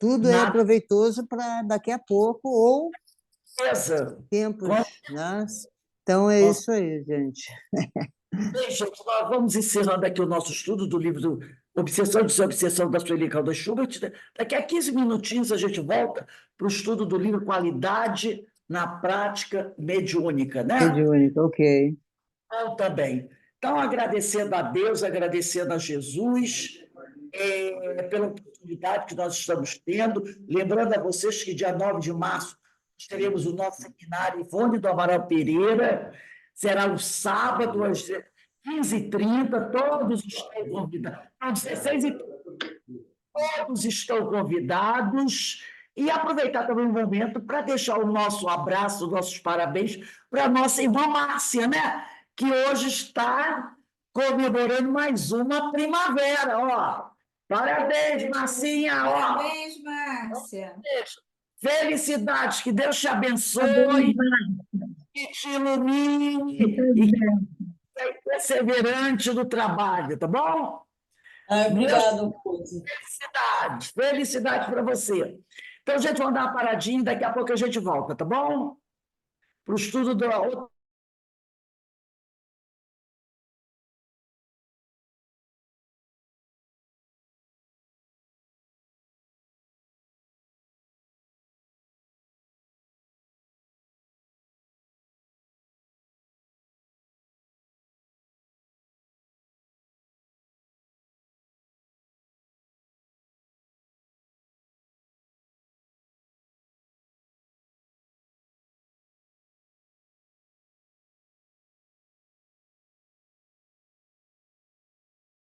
Tudo é proveitoso para daqui a pouco ou tempos, né? Então é isso aí, gente. Bem, gente, nós vamos encerrando aqui o nosso estudo do livro Obsessão e Desobsessão da Sueli Caldas Schubert. Daqui a 15 minutinhos a gente volta para o estudo do livro Qualidade na Prática Mediúnica, né? Mediúnica, ok. Então, também. Então, agradecendo a Deus, agradecendo a Jesus pela oportunidade que nós estamos tendo. Lembrando a vocês que dia 9 de março nós teremos o nosso seminário Ivone do Amaral Pereira. Será um sábado, às 15h30. Todos estão convidados. Às 16h30. Todos estão convidados. E aproveitar também o momento para deixar o nosso abraço, nossos parabéns para a nossa irmã Márcia, né? Que hoje está comemorando mais uma primavera, ó. Parabéns, Marcinha, ó. Parabéns, Márcia. Felicidades, que Deus te abençoe, que te ilumine e que perseverante no trabalho, tá bom? Obrigado, Rose. Felicidades, felicidades para você. Então, gente, vamos dar uma paradinha, daqui a pouco a gente volta, tá bom? Para o estudo do